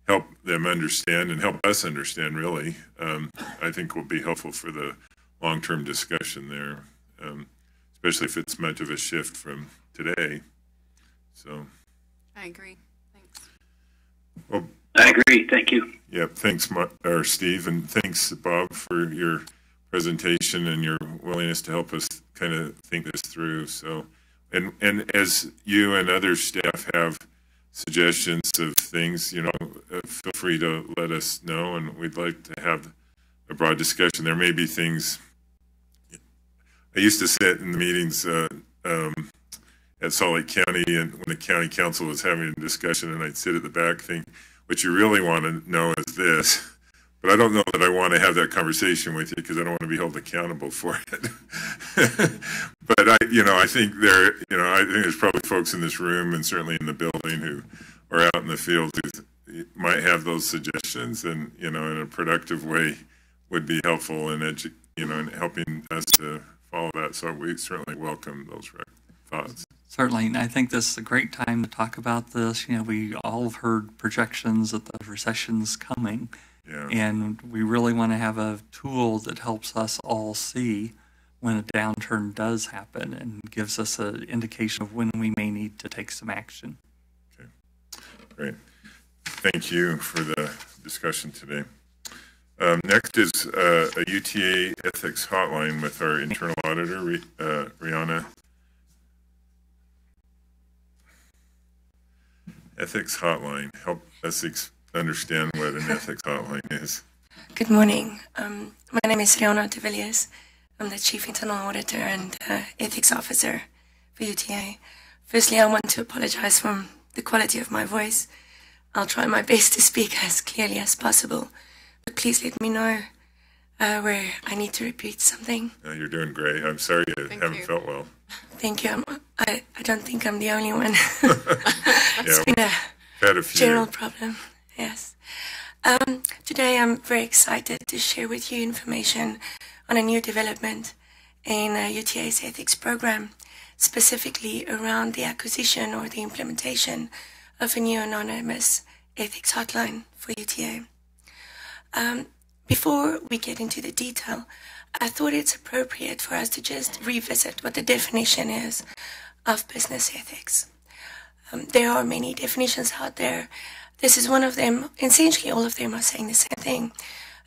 help them understand and help us understand, really, I think will be helpful for the long-term discussion there, especially if it's much of a shift from today. So I agree. Thanks. Well, I agree. Thank you. Yeah, thanks, Steve, and thanks, Bob, for your presentation and your willingness to help us kind of think this through. So, and as you and other staff have suggestions of things, feel free to let us know, and we'd like to have a broad discussion. There may be things. I used to sit in the meetings at Salt Lake County, and when the county council was having a discussion, and I'd sit at the back thinking, what you really want to know is this, but I don't know that I want to have that conversation with you because I don't want to be held accountable for it. But I think there's probably folks in this room and certainly in the building who are out in the field who might have those suggestions, and in a productive way would be helpful in in helping us to follow that. So we certainly welcome those thoughts. Certainly, and I think this is a great time to talk about this. We all have heard projections that the recession's coming, and we really want to have a tool that helps us all see when a downturn does happen and gives us an indication of when we may need to take some action. Okay, great. Thank you for the discussion today. Next is a UTA ethics hotline with our internal auditor, Rihanna. Ethics hotline. Help us understand what an ethics hotline is. Good morning. My name is Rihanna de Villiers. I'm the Chief Internal Auditor and Ethics Officer for UTA. Firstly, I want to apologize for the quality of my voice. I'll try my best to speak as clearly as possible, but please let me know where I need to repeat something. No, you're doing great. I'm sorry you haven't felt well. Thank you. I don't think I'm the only one. It's been a general problem, yes. Today I'm very excited to share with you information on a new development in UTA's ethics program, specifically around the acquisition or the implementation of a new anonymous ethics hotline for UTA. Before we get into the detail, I thought it's appropriate for us to just revisit what the definition is of business ethics. There are many definitions out there. This is one of them. Essentially, all of them are saying the same thing.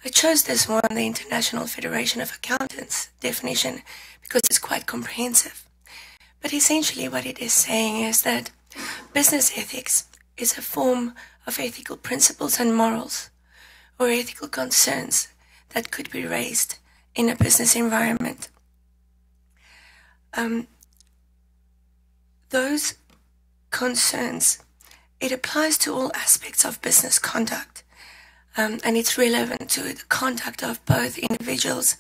I chose this one, the International Federation of Accountants definition, because it's quite comprehensive. But essentially what it is saying is that Business ethics is a form of ethical principles and morals or ethical concerns that could be raised in a business environment. Those concerns, it applies to all aspects of business conduct, and it's relevant to the conduct of both individuals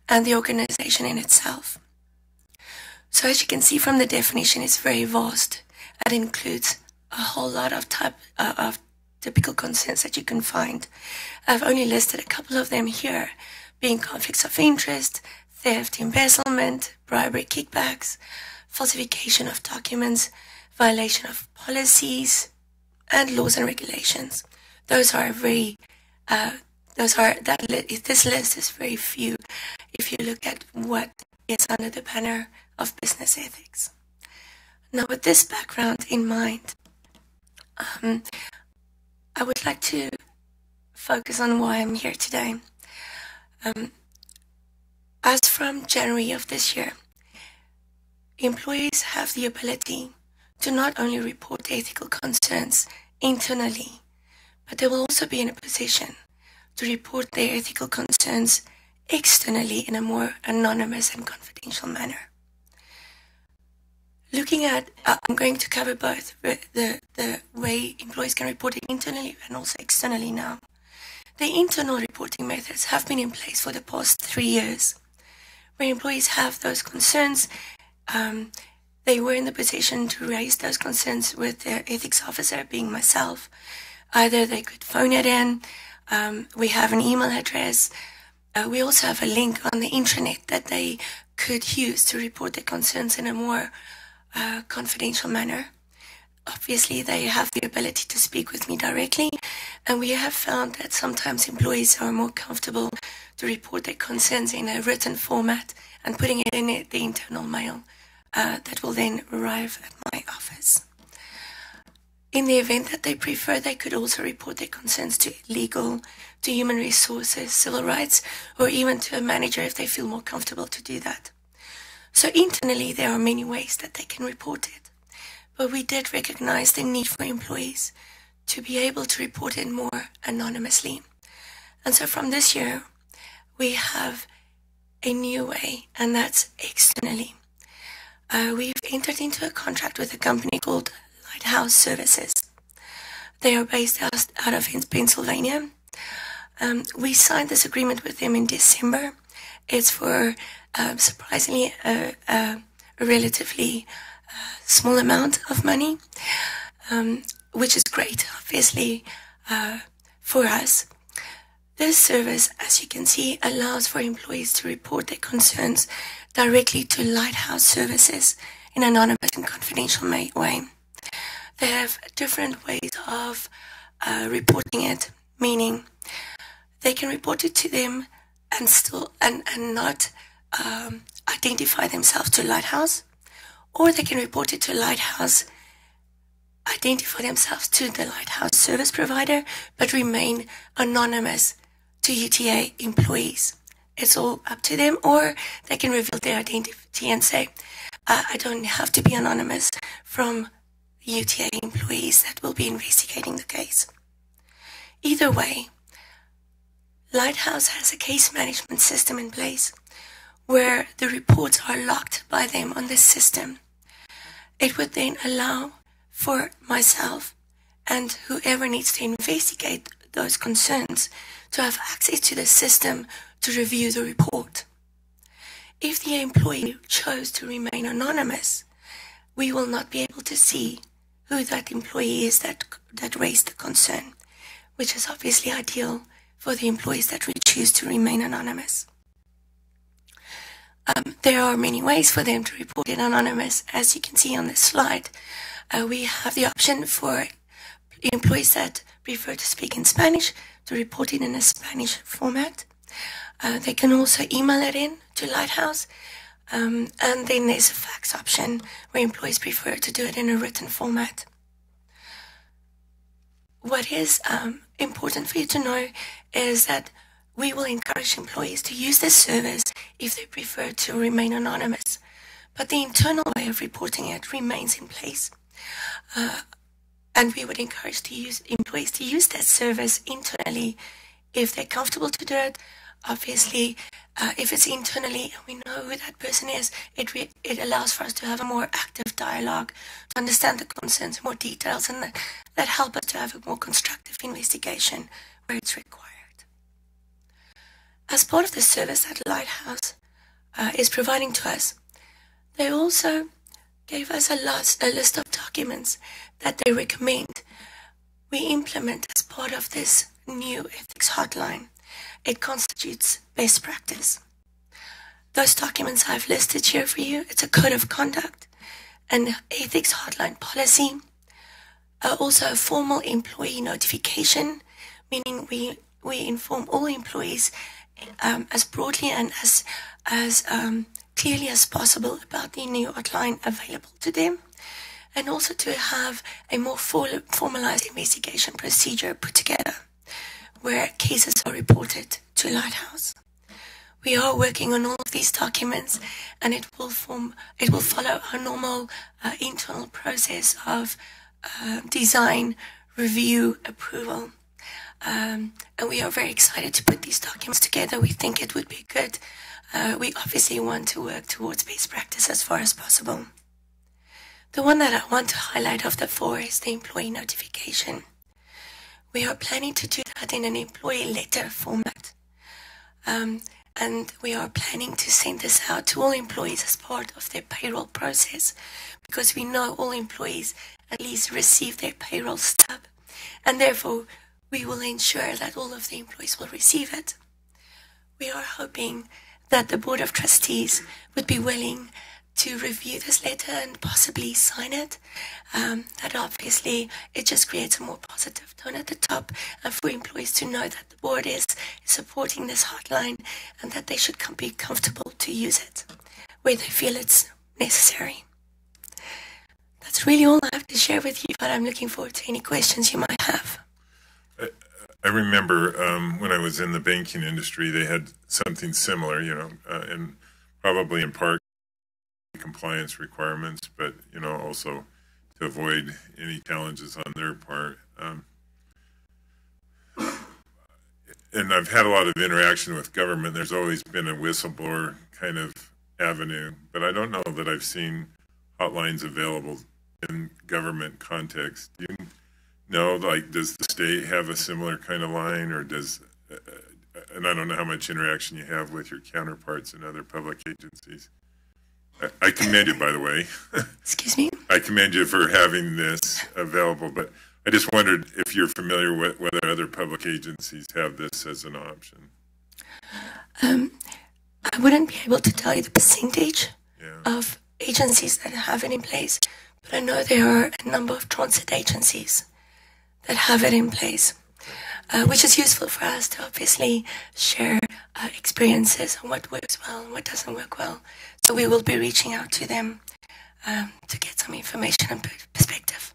and the organization in itself. So as you can see from the definition, it's very vast. It includes a whole lot of typical concerns that you can find. I've only listed a couple of them here, being conflicts of interest, theft, embezzlement, bribery, kickbacks, falsification of documents, violation of policies, and laws and regulations. This list is very few if you look at what is under the banner of business ethics. Now, with this background in mind, I would like to focus on why I'm here today. As from January of this year, employees have the ability to not only report ethical concerns internally, but they will also be in a position to report their ethical concerns externally in a more anonymous and confidential manner. Looking at, I'm going to cover both the way employees can report it internally and also externally now. The internal reporting methods have been in place for the past 3 years, where employees have those concerns. They were in the position to raise those concerns with their ethics officer, being myself. Either they could phone it in, we have an email address, we also have a link on the intranet that they could use to report their concerns in a more confidential manner. Obviously, they have the ability to speak with me directly, and we have found that sometimes employees are more comfortable to report their concerns in a written format and putting it in the internal mail that will then arrive at my office. In the event that they prefer, they could also report their concerns to legal, to human resources, civil rights, or even to a manager if they feel more comfortable to do that. So internally, there are many ways that they can report it, but we did recognize the need for employees to be able to report it more anonymously. And so from this year, we have a new way, and that's externally. We've entered into a contract with a company called Lighthouse Services. They are based out of Pennsylvania. We signed this agreement with them in December. It's for surprisingly a relatively small amount of money, which is great, obviously, for us. This service, as you can see, allows for employees to report their concerns directly to Lighthouse Services in an anonymous and confidential way. They have different ways of reporting it, meaning they can report it to them and not identify themselves to Lighthouse, or they can report it to Lighthouse, identify themselves to the Lighthouse service provider, but remain anonymous to UTA employees. It's all up to them, or they can reveal their identity and say, I don't have to be anonymous from UTA employees that will be investigating the case. Either way, Lighthouse has a case management system in place where the reports are locked by them on this system. It would then allow for myself and whoever needs to investigate those concerns to have access to the system to review the report. If the employee chose to remain anonymous, we will not be able to see who that employee is that raised the concern, which is obviously ideal for the employees that choose to remain anonymous. There are many ways for them to report it anonymous. As you can see on this slide, we have the option for employees that prefer to speak in Spanish to report it in a Spanish format. They can also email it in to Lighthouse, and then there's a fax option where employees prefer to do it in a written format. What is important for you to know is that we will encourage employees to use this service if they prefer to remain anonymous, but the internal way of reporting it remains in place. And we would encourage employees to use that service internally if they're comfortable to do it. Obviously, if it's internally and we know who that person is, it allows for us to have a more active dialogue, to understand the concerns in more details, and that help us to have a more constructive investigation where it's required. As part of the service that Lighthouse is providing to us, they also gave us a list of documents that they recommend we implement as part of this new ethics hotline. It constitutes best practice. Those documents I've listed here for you. It's a code of conduct, an ethics hotline policy, also a formal employee notification, meaning we inform all employees as broadly and as clearly as possible about the new hotline available to them, and also to have a more formalized investigation procedure put together where cases are reported to Lighthouse. We are working on all of these documents, and it will follow our normal internal process of design, review, approval. And we are very excited to put these documents together. We think it would be good. We obviously want to work towards best practice as far as possible. The one that I want to highlight of the four is the employee notification. We are planning to do that in an employee letter format. And we are planning to send this out to all employees as part of their payroll process, because we know all employees at least receive their payroll stub, and therefore we will ensure that all of the employees will receive it. We are hoping that the Board of Trustees would be willing to review this letter and possibly sign it. That obviously it just creates a more positive tone at the top, and for employees to know that the board is supporting this hotline and that they should be comfortable to use it where they feel it's necessary. That's really all I have to share with you, but I'm looking forward to any questions you might have. I remember when I was in the banking industry, they had something similar, and probably in part compliance requirements, but also to avoid any challenges on their part. And I've had a lot of interaction with government. There's always been a whistleblower kind of avenue, but I don't know that I've seen hotlines available in government context. Do you know, does the state have a similar kind of line, or does, and I don't know how much interaction you have with your counterparts in other public agencies. I commend you, by the way. Excuse me? I commend you for having this available, but I just wondered if you're familiar with whether other public agencies have this as an option. I wouldn't be able to tell you the percentage of agencies that have it in place, but I know there are a number of transit agencies that have it in place, which is useful for us to obviously share experiences on what works well and what doesn't work well. So we will be reaching out to them to get some information and perspective.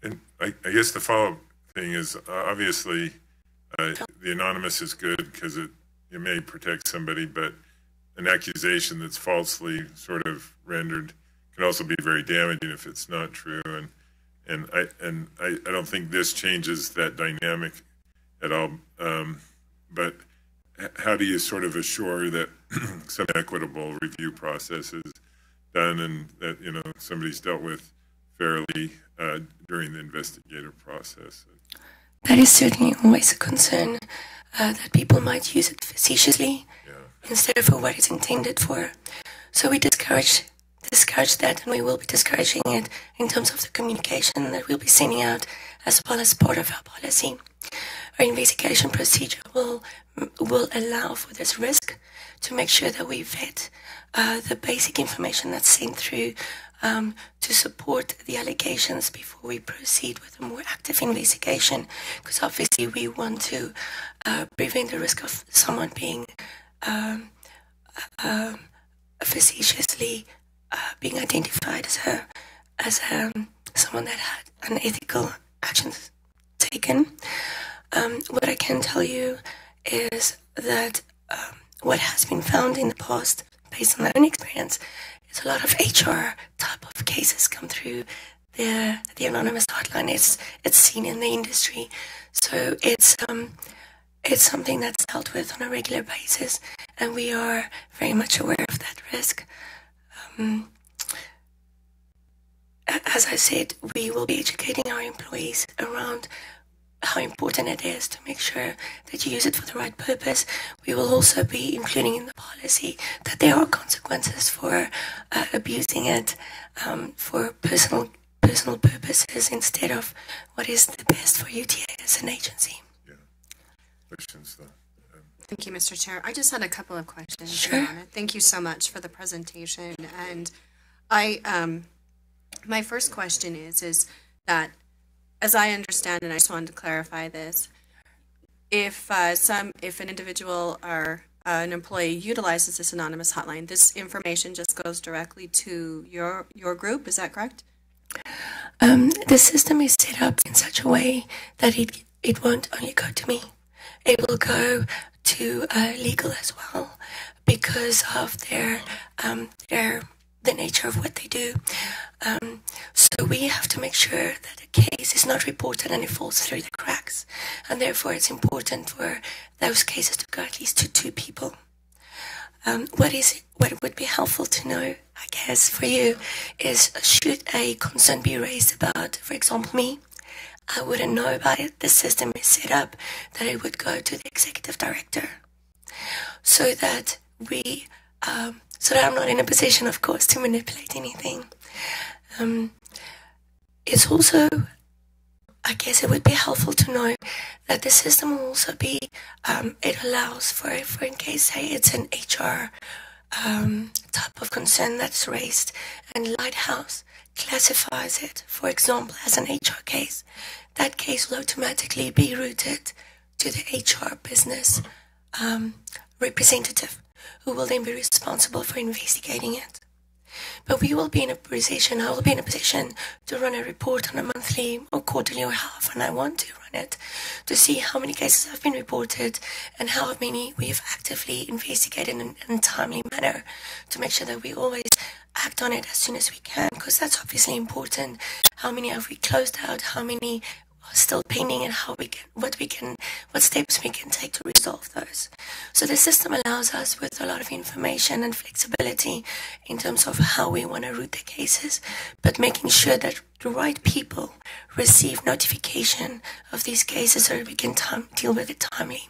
And I guess the follow-up thing is, obviously, the anonymous is good because it may protect somebody, but an accusation that's falsely sort of rendered can also be very damaging if it's not true. And I don't think this changes that dynamic at all. But how do you sort of assure that some equitable review process is done and that somebody's dealt with fairly during the investigative process? That is certainly always a concern, that people might use it facetiously instead of for what it's intended for. So we discourage that, and we will be discouraging it in terms of the communication that we'll be sending out as well as part of our policy. Our investigation procedure will allow for this risk to make sure that we vet the basic information that's sent through to support the allegations before we proceed with a more active investigation, because obviously we want to prevent the risk of someone being facetiously being identified as someone that had unethical actions taken. What I can tell you is that what has been found in the past, based on my own experience, is a lot of HR type of cases come through the anonymous hotline it's seen in the industry, so it's something that's dealt with on a regular basis, and we are very much aware of that risk. As I said, we will be educating our employees around how important it is to make sure that you use it for the right purpose. We will also be including in the policy that there are consequences for abusing it for personal purposes instead of what is the best for UTA as an agency. Yeah. Questions, though? Thank you, Mr. Chair. I just had a couple of questions. Sure. Your Honor. Thank you so much for the presentation. And my first question is that, as I understand, and I just wanted to clarify this, if an individual or an employee utilizes this anonymous hotline, this information just goes directly to your group. Is that correct? The system is set up in such a way that it won't only go to me. It will go to legal as well, because of the nature of what they do. So we have to make sure that a case is not reported and it falls through the cracks. And therefore it's important for those cases to go at least to 2 people. What would be helpful to know, I guess, for you is, should a concern be raised about, for example, me, I wouldn't know about it. The system is set up that it would go to the executive director, so that I'm not in a position, of course, to manipulate anything. It's also, I guess it would be helpful to know that the system will also be, it allows for in case, say, it's an HR type of concern that's raised, and Lighthouse classifies it, for example, as an HR case. That case will automatically be routed to the HR business representative, who will then be responsible for investigating it. But we will be in a position, I will be in a position to run a report on a monthly or quarterly or however I want to run it, to see how many cases have been reported and how many we've actively investigated in a timely manner, to make sure that we always act on it as soon as we can, because that's obviously important. How many have we closed out? How many are still pending, and what steps we can take to resolve those. So the system allows us with a lot of information and flexibility in terms of how we want to route the cases, but making sure that the right people receive notification of these cases so that we can deal with it timely.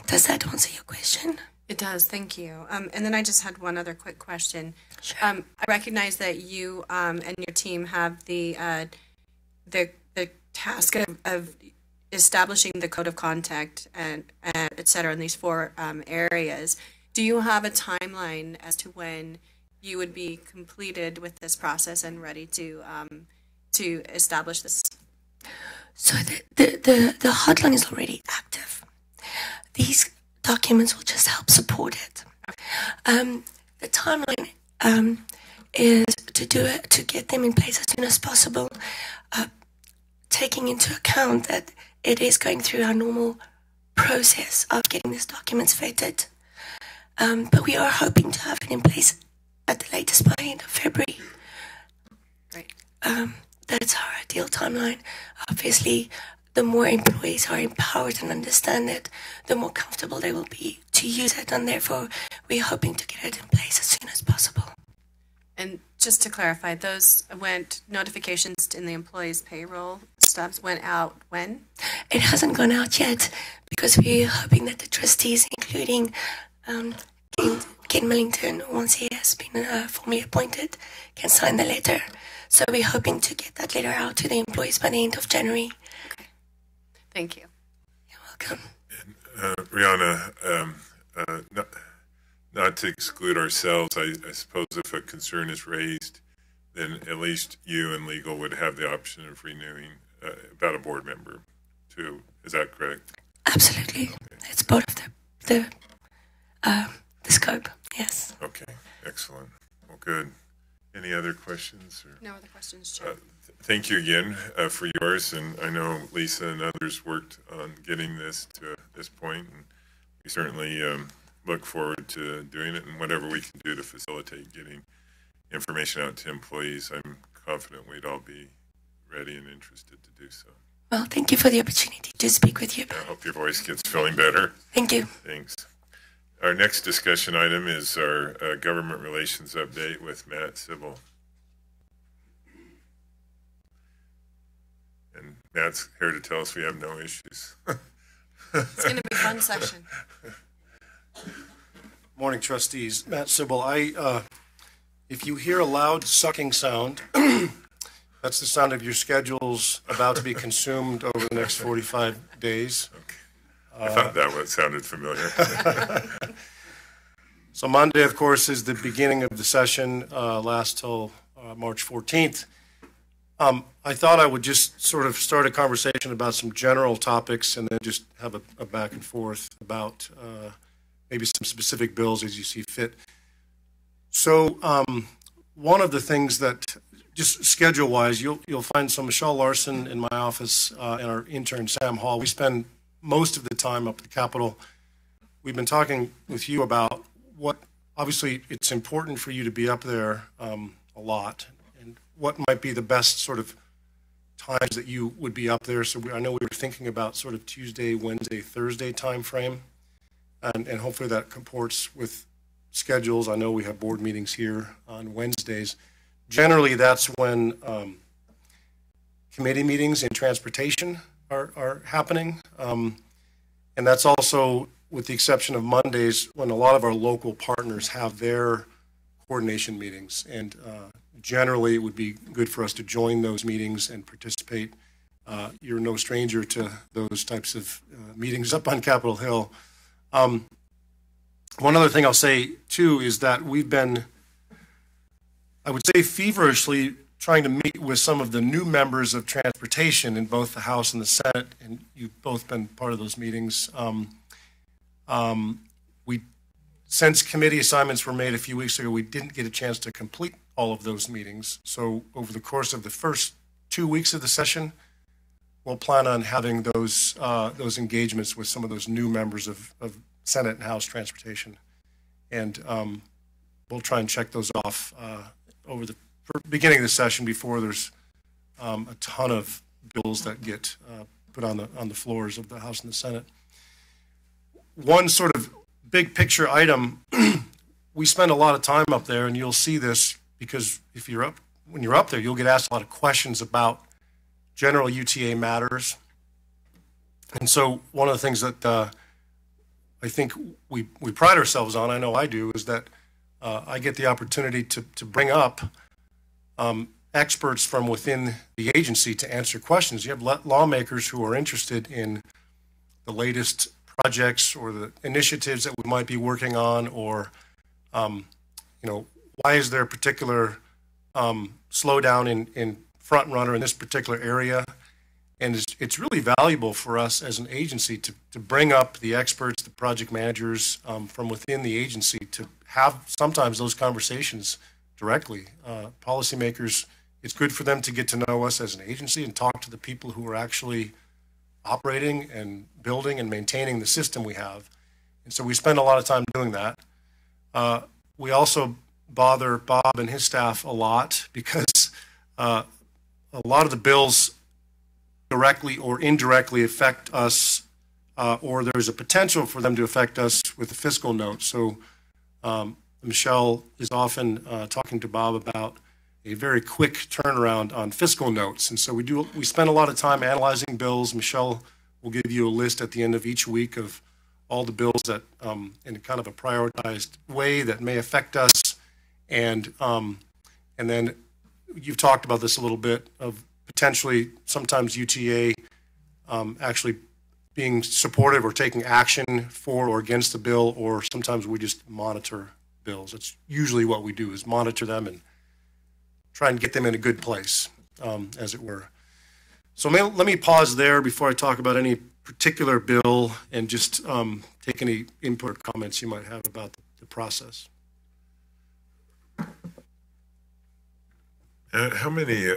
Does that answer your question? It does, thank you. And then I just had one other quick question. Sure. I recognize that you and your team have the task of establishing the code of conduct and et cetera in these 4 areas. Do you have a timeline as to when you would be completed with this process and ready to establish this? So the hotline is already active. These documents will just help support it. The timeline is to get them in place as soon as possible, taking into account that it is going through our normal process of getting these documents vetted. But we are hoping to have it in place at the latest by the end of February. Right. That's our ideal timeline. Obviously, the more employees are empowered and understand it, the more comfortable they will be to use it, and therefore we're hoping to get it in place as soon as possible. And just to clarify, those notifications in the employees' payroll stubs went out when? It hasn't gone out yet, because we're hoping that the trustees, including Ken Millington, once he has been formally appointed, can sign the letter. So we're hoping to get that letter out to the employees by the end of January. Okay. Thank you. You're welcome. Rihanna, not to exclude ourselves, I suppose if a concern is raised, then at least you and legal would have the option of renewing about a board member too. Is that correct? Absolutely. Okay. It's part of the scope, yes. Okay, excellent. Well, good. Any other questions? No other questions, Chair. Thank you again for yours, and I know Lisa and others worked on getting this to this point, and we certainly look forward to doing it, and whatever we can do to facilitate getting information out to employees, I'm confident we'd all be ready and interested to do so. Well, thank you for the opportunity to speak with you. I hope your voice gets feeling better. Thank you. Thanks. Our next discussion item is our government relations update with Matt Sybil. And Matt's here to tell us we have no issues. It's going to be a fun session. Morning, trustees. Matt Sybil. If you hear a loud sucking sound, that's the sound of your schedules about to be consumed over the next 45 days. Okay. I thought that sounded familiar. So Monday, of course, is the beginning of the session, lasts till March 14th. I thought I would just sort of start a conversation about some general topics and then just have a back and forth about maybe some specific bills as you see fit. So one of the things that, just schedule-wise, you'll find Michelle Larson in my office and our intern Sam Hall. We spend most of the time up at the Capitol. We've been talking with you about what, obviously, it's important for you to be up there a lot, and what might be the best sort of times that you would be up there. So I know we were thinking about sort of Tuesday, Wednesday, Thursday time frame, and hopefully that comports with schedules. I know we have board meetings here on Wednesdays. Generally, that's when committee meetings in transportation are happening. And that's also, with the exception of Mondays, when a lot of our local partners have their coordination meetings. And generally, it would be good for us to join those meetings and participate. You're no stranger to those types of meetings up on Capitol Hill. One other thing I'll say, too, is that we've been, I would say, feverishly trying to meet with some of the new members of transportation in both the House and the Senate, and you've both been part of those meetings. Since committee assignments were made a few weeks ago, we didn't get a chance to complete all of those meetings. So over the course of the first 2 weeks of the session, we'll plan on having those engagements with some of those new members of Senate and House transportation. And we'll try and check those off over the beginning of the session before there's a ton of bills that get put on the floors of the House and the Senate. One sort of big picture item, we spend a lot of time up there, and you'll see this because when you're up there, you'll get asked a lot of questions about general UTA matters. And so one of the things that I think we pride ourselves on, I know I do, is that I get the opportunity to bring up experts from within the agency to answer questions. You have lawmakers who are interested in the latest projects or the initiatives that we might be working on, or why is there a particular slowdown in front runner in this particular area? And it's really valuable for us as an agency to bring up the experts, the project managers from within the agency to have sometimes those conversations directly. Policymakers, it's good for them to get to know us as an agency and talk to the people who are actually operating and building and maintaining the system we have. And so we spend a lot of time doing that. We also bother Bob and his staff a lot because a lot of the bills directly or indirectly affect us, or there's a potential for them to affect us with the fiscal note. So Michelle is often talking to Bob about a very quick turnaround on fiscal notes. And so we spend a lot of time analyzing bills. Michelle will give you a list at the end of each week of all the bills that in kind of a prioritized way that may affect us. And then you've talked about this a little bit of potentially sometimes UTA actually being supportive or taking action for or against the bill, or sometimes we just monitor bills. That's usually what we do, is monitor them and try and get them in a good place, as it were. So let me pause there before I talk about any particular bill and just take any input or comments you might have about the process. How many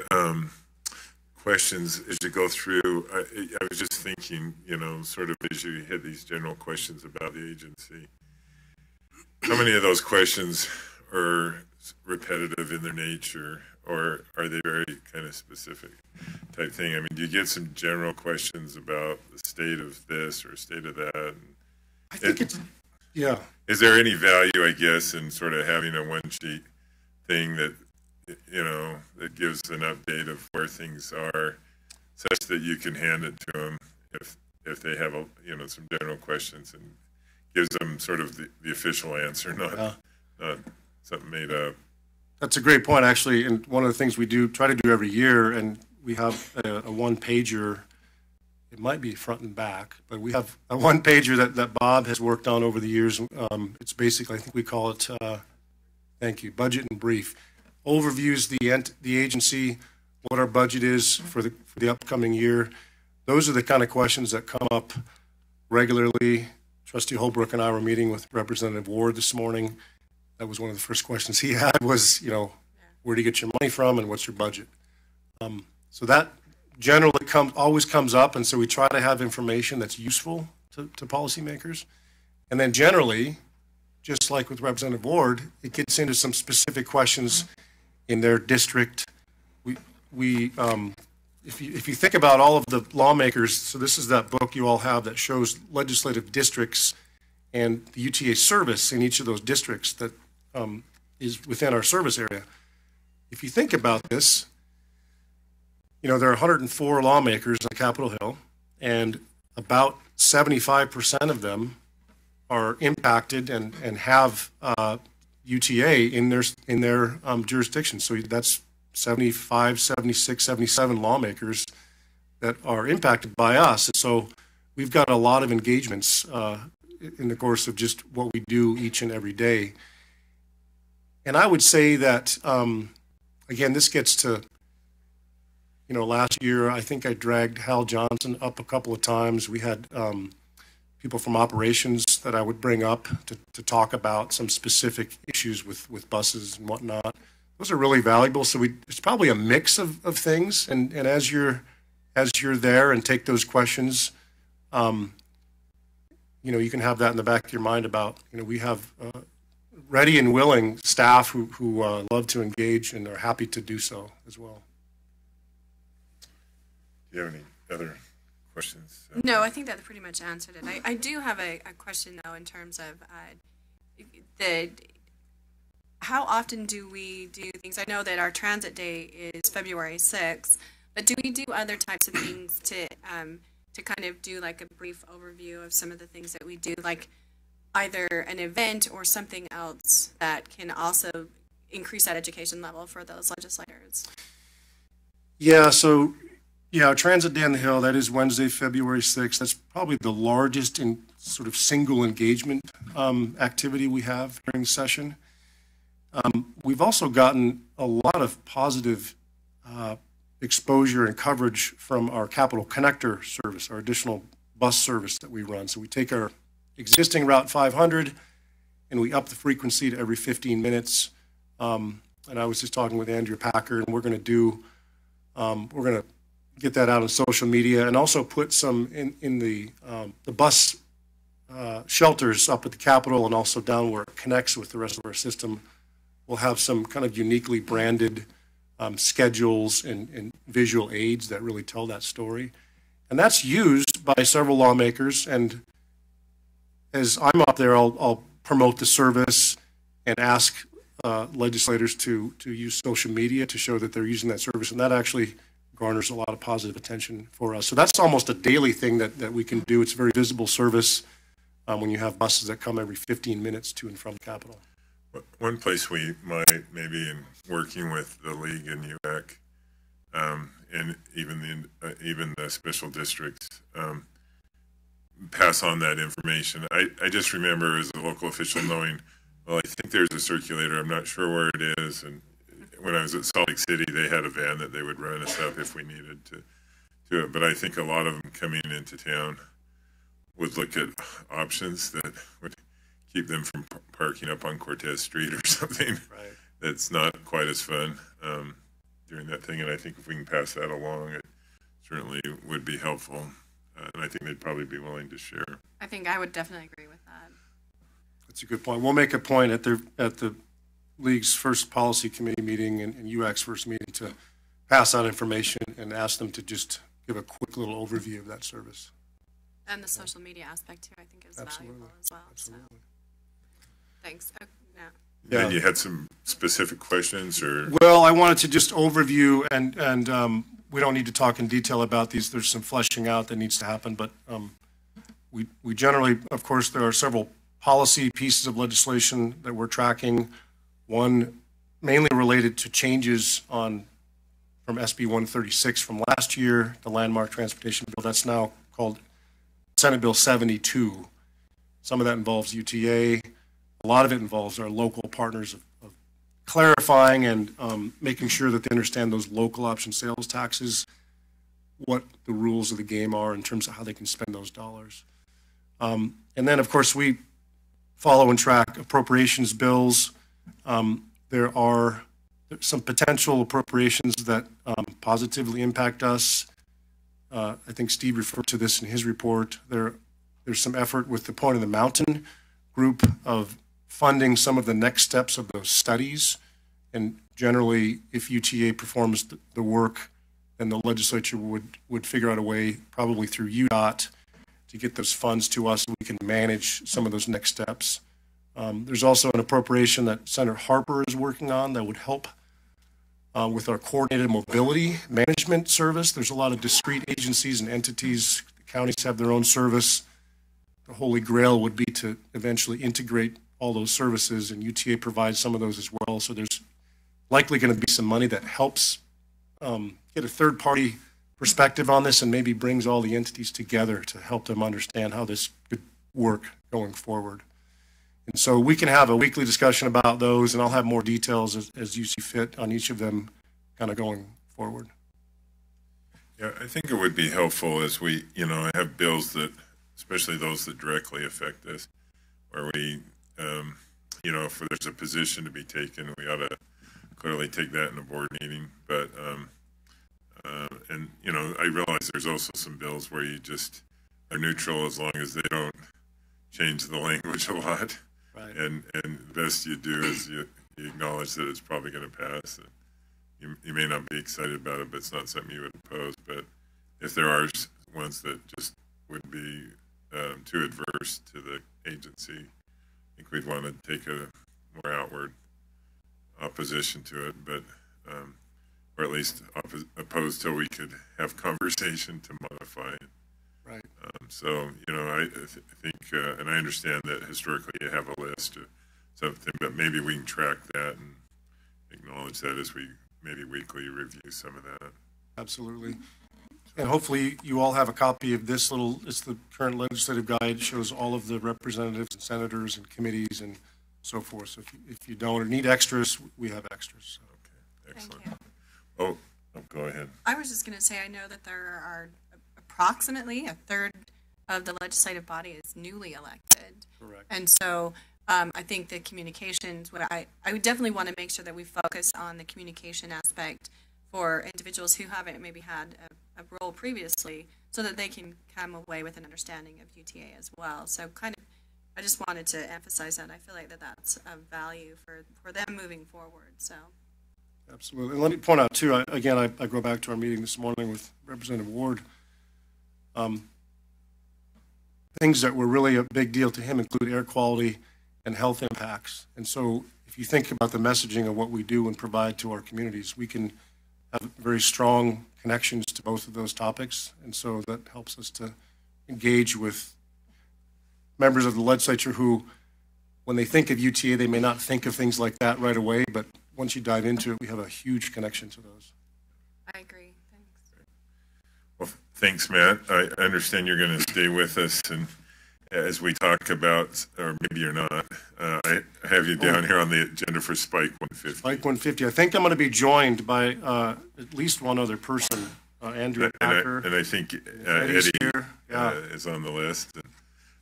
questions as you go through? I was just thinking, sort of as you hit these general questions about the agency, how many of those questions are repetitive in their nature, or are they very kind of specific type thing? I mean, do you get some general questions about the state of this or state of that? I think yeah. Is there any value, I guess, in sort of having a one-sheet thing that, that gives an update of where things are, such that you can hand it to them if they have some general questions, and gives them sort of the official answer, not something made up. That's a great point, actually. And one of the things we try to do every year, and we have a one-pager. It might be front and back, but we have a one-pager that Bob has worked on over the years. It's basically, I think we call it, thank you, budget and brief. Overviews the agency, what our budget is for the upcoming year. Those are the kind of questions that come up regularly. Trustee Holbrook and I were meeting with Representative Ward this morning. That was one of the first questions he had was, where do you get your money from and what's your budget? So that generally always comes up, and so we try to have information that's useful to policymakers. And then generally, just like with Representative Ward, it gets into some specific questions in their district. If you think about all of the lawmakers, so this is that book you all have that shows legislative districts and the UTA service in each of those districts that is within our service area. If you think about this, there are 104 lawmakers on Capitol Hill, and about 75% of them are impacted and have UTA in their jurisdiction. So that's 75, 76, 77 lawmakers that are impacted by us. And so we've got a lot of engagements in the course of just what we do each and every day. And I would say that, again, this gets to, last year, I think I dragged Hal Johnson up a couple of times. We had people from operations that I would bring up to talk about some specific issues with buses and whatnot. Those are really valuable. So it's probably a mix of things. And as you're there and take those questions, you can have that in the back of your mind about, we have ready and willing staff who love to engage and are happy to do so as well. Do you have any other questions? No, I think that pretty much answered it. I do have a question, though, in terms of how often do we do things? I know that our transit day is February 6th, but do we do other types of things to kind of do like a brief overview of some of the things that we do, like either an event or something else that can also increase that education level for those legislators? Yeah, so Transit Day on the Hill, that is Wednesday, February 6th. That's probably the largest in sort of single engagement activity we have during the session. We've also gotten a lot of positive exposure and coverage from our Capital Connector service, our additional bus service that we run. So we take our existing Route 500 and we up the frequency to every 15 minutes. And I was just talking with Andrea Packer, and we're going to get that out on social media and also put some in the bus shelters up at the Capitol and also down where it connects with the rest of our system. We'll have some kind of uniquely branded schedules and visual aids that really tell that story. And that's used by several lawmakers. And as I'm up there, I'll promote the service and ask legislators to use social media to show that they're using that service. And that actually garners a lot of positive attention for us. So that's almost a daily thing that we can do. It's a very visible service when you have buses that come every 15 minutes to and from the Capitol. One place we might, maybe in working with the league and UAC, and even the special districts, pass on that information. I just remember as a local official knowing, well, I think there's a circulator, I'm not sure where it is, and when I was at Salt Lake City, they had a van that they would run us up if we needed to do it. But I think a lot of them coming into town would look at options that would keep them from parking up on Cortez Street or something. Right. That's not quite as fun during that thing. And I think if we can pass that along, it certainly would be helpful. And I think they'd probably be willing to share. I think I would definitely agree with that. That's a good point. We'll make a point at the League's first policy committee meeting and UAC's first meeting to pass out information and ask them to just give a quick little overview of that service. And the social media aspect too, I think, is valuable as well. Absolutely. So. Thanks. Yeah. Yeah. You had some specific questions, or? Well, I wanted to just overview, and we don't need to talk in detail about these. There's some fleshing out that needs to happen, but we generally, of course, there are several policy pieces of legislation that we're tracking. One mainly related to changes from SB 136 from last year, the landmark transportation bill. That's now called Senate Bill 72. Some of that involves UTA. A lot of it involves our local partners of clarifying and making sure that they understand those local option sales taxes, what the rules of the game are in terms of how they can spend those dollars. And then, of course, we follow and track appropriations bills. There are some potential appropriations that positively impact us. I think Steve referred to this in his report. There's some effort with the Point of the Mountain group of funding some of the next steps of those studies. And generally, if UTA performs the work, then the legislature would figure out a way, probably through UDOT, to get those funds to us so we can manage some of those next steps. There's also an appropriation that Senator Harper is working on that would help with our coordinated mobility management service. There's a lot of discrete agencies and entities. The counties have their own service. The Holy Grail would be to eventually integrate all those services, and UTA provides some of those as well. So there's likely going to be some money that helps get a third-party perspective on this and maybe brings all the entities together to help them understand how this could work going forward. And so we can have a weekly discussion about those, and I'll have more details as you see fit on each of them kind of going forward. Yeah, I think it would be helpful as we, have bills that, especially those that directly affect us, where we, if there's a position to be taken, we ought to clearly take that in a board meeting. But, I realize there's also some bills where you just are neutral as long as they don't change the language a lot. Right. And the best you do is you acknowledge that it's probably going to pass. You may not be excited about it, but it's not something you would oppose. But if there are ones that just would be too adverse to the agency, I think we'd want to take a more outward opposition to it, but or at least oppose till we could have conversation to modify it. Right. So, I think, and I understand that historically you have a list of something, but maybe we can track that and acknowledge that as we maybe weekly review some of that. Absolutely. And hopefully you all have a copy of this it's the current legislative guide. It shows all of the representatives and senators and committees and so forth. So if you don't or need extras, we have extras. Okay, excellent. Oh, go ahead. I was just going to say, I know that there are approximately a third of the legislative body is newly elected. Correct. And so I think the communications, I would definitely want to make sure that we focus on the communication aspect for individuals who haven't maybe had a role previously, so that they can come away with an understanding of UTA as well. So I just wanted to emphasize that. I feel like that's a value for them moving forward. So. Absolutely. And let me point out, too, I go back to our meeting this morning with Representative Ward. Things that were really a big deal to him include air quality and health impacts. And so if you think about the messaging of what we do and provide to our communities, we can have very strong connections to both of those topics. And so that helps us to engage with members of the legislature who, when they think of UTA, they may not think of things like that right away, but once you dive into it, we have a huge connection to those. I agree. Thanks. Well, thanks, Matt. I understand you're going to stay with us, and as we talk about, or maybe you're not, I have you down here on the agenda for Spike 150. Spike 150. I think I'm going to be joined by at least one other person, Andrew Packer. And I think Eddie is on the list. And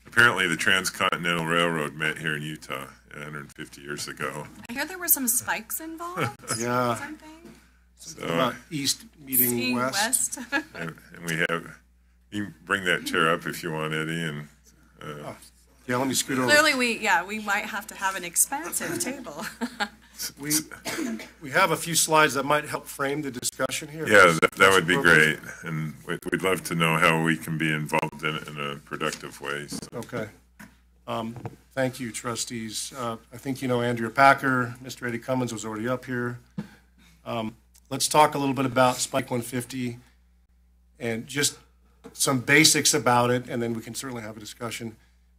apparently the Transcontinental Railroad met here in Utah 150 years ago. I hear there were some spikes involved. Yeah. Something. So about east meeting west. and we have, you can bring that chair up if you want, Eddie. And yeah, let me scoot over. Clearly we might have to have an expansive table. We have a few slides that might help frame the discussion here. Yeah, that would be great. And we'd love to know how we can be involved in it in a productive way. So. Okay. Thank you, trustees. I think you know Andrea Packer. Mr. Eddie Cummins was already up here. Let's talk a little bit about Spike 150 and just some basics about it, and then we can certainly have a discussion.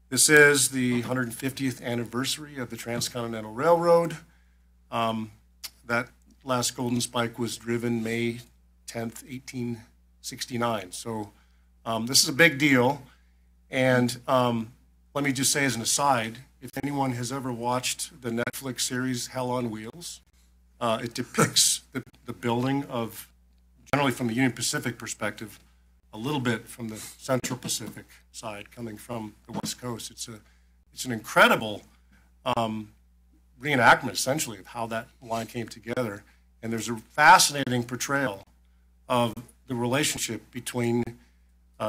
This is the 150th anniversary of the Transcontinental Railroad. That last Golden Spike was driven May 10th, 1869. So this is a big deal. And let me just say as an aside, if anyone has ever watched the Netflix series Hell on Wheels, it depicts the building of, generally from the Union Pacific perspective, a little bit from the Central Pacific side coming from the West Coast. It's an incredible reenactment, essentially, of how that line came together. And there's a fascinating portrayal of the relationship between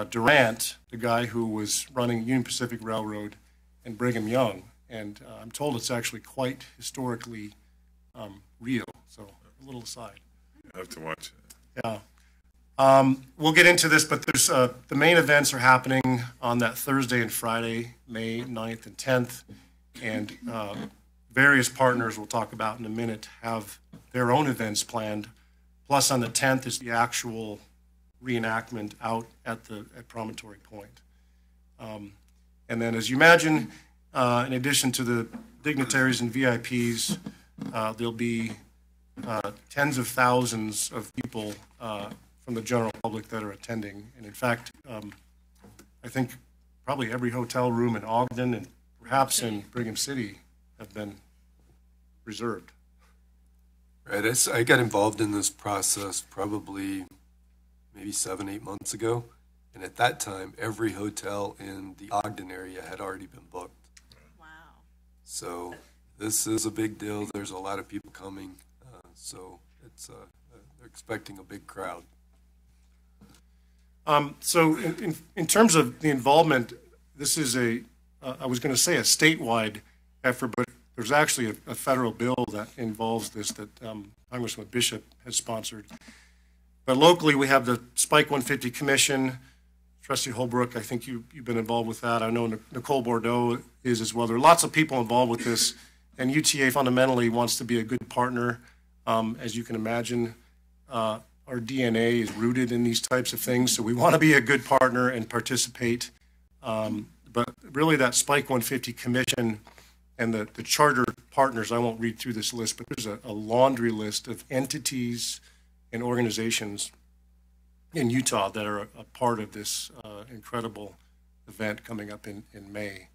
Durant, the guy who was running Union Pacific Railroad, and Brigham Young. And I'm told it's actually quite historically real. So a little aside. I have to watch it. Yeah. We'll get into this, but there's the main events are happening on that Thursday and Friday, May 9th and 10th. And various partners we'll talk about in a minute have their own events planned. Plus on the 10th is the actual reenactment out at Promontory Point. And then as you imagine, in addition to the dignitaries and VIPs, there'll be tens of thousands of people from the general public that are attending. And in fact, I think probably every hotel room in Ogden and perhaps in Brigham City have been reserved. Right, I got involved in this process probably maybe 7-8 months ago. And at that time, every hotel in the Ogden area had already been booked. Wow. So this is a big deal. There's a lot of people coming. So it's they're expecting a big crowd. So in terms of the involvement, this is I was going to say a statewide effort, but there's actually a federal bill that involves this that Congressman Bishop has sponsored. But locally, we have the Spike 150 Commission. Trustee Holbrook, I think you've been involved with that. I know Nicole Bordeaux is as well. There are lots of people involved with this, and UTA fundamentally wants to be a good partner. As you can imagine, our DNA is rooted in these types of things, so we want to be a good partner and participate. But really that Spike 150 Commission and the charter partners, I won't read through this list, but there's a laundry list of entities and organizations in Utah that are a part of this incredible event coming up in May.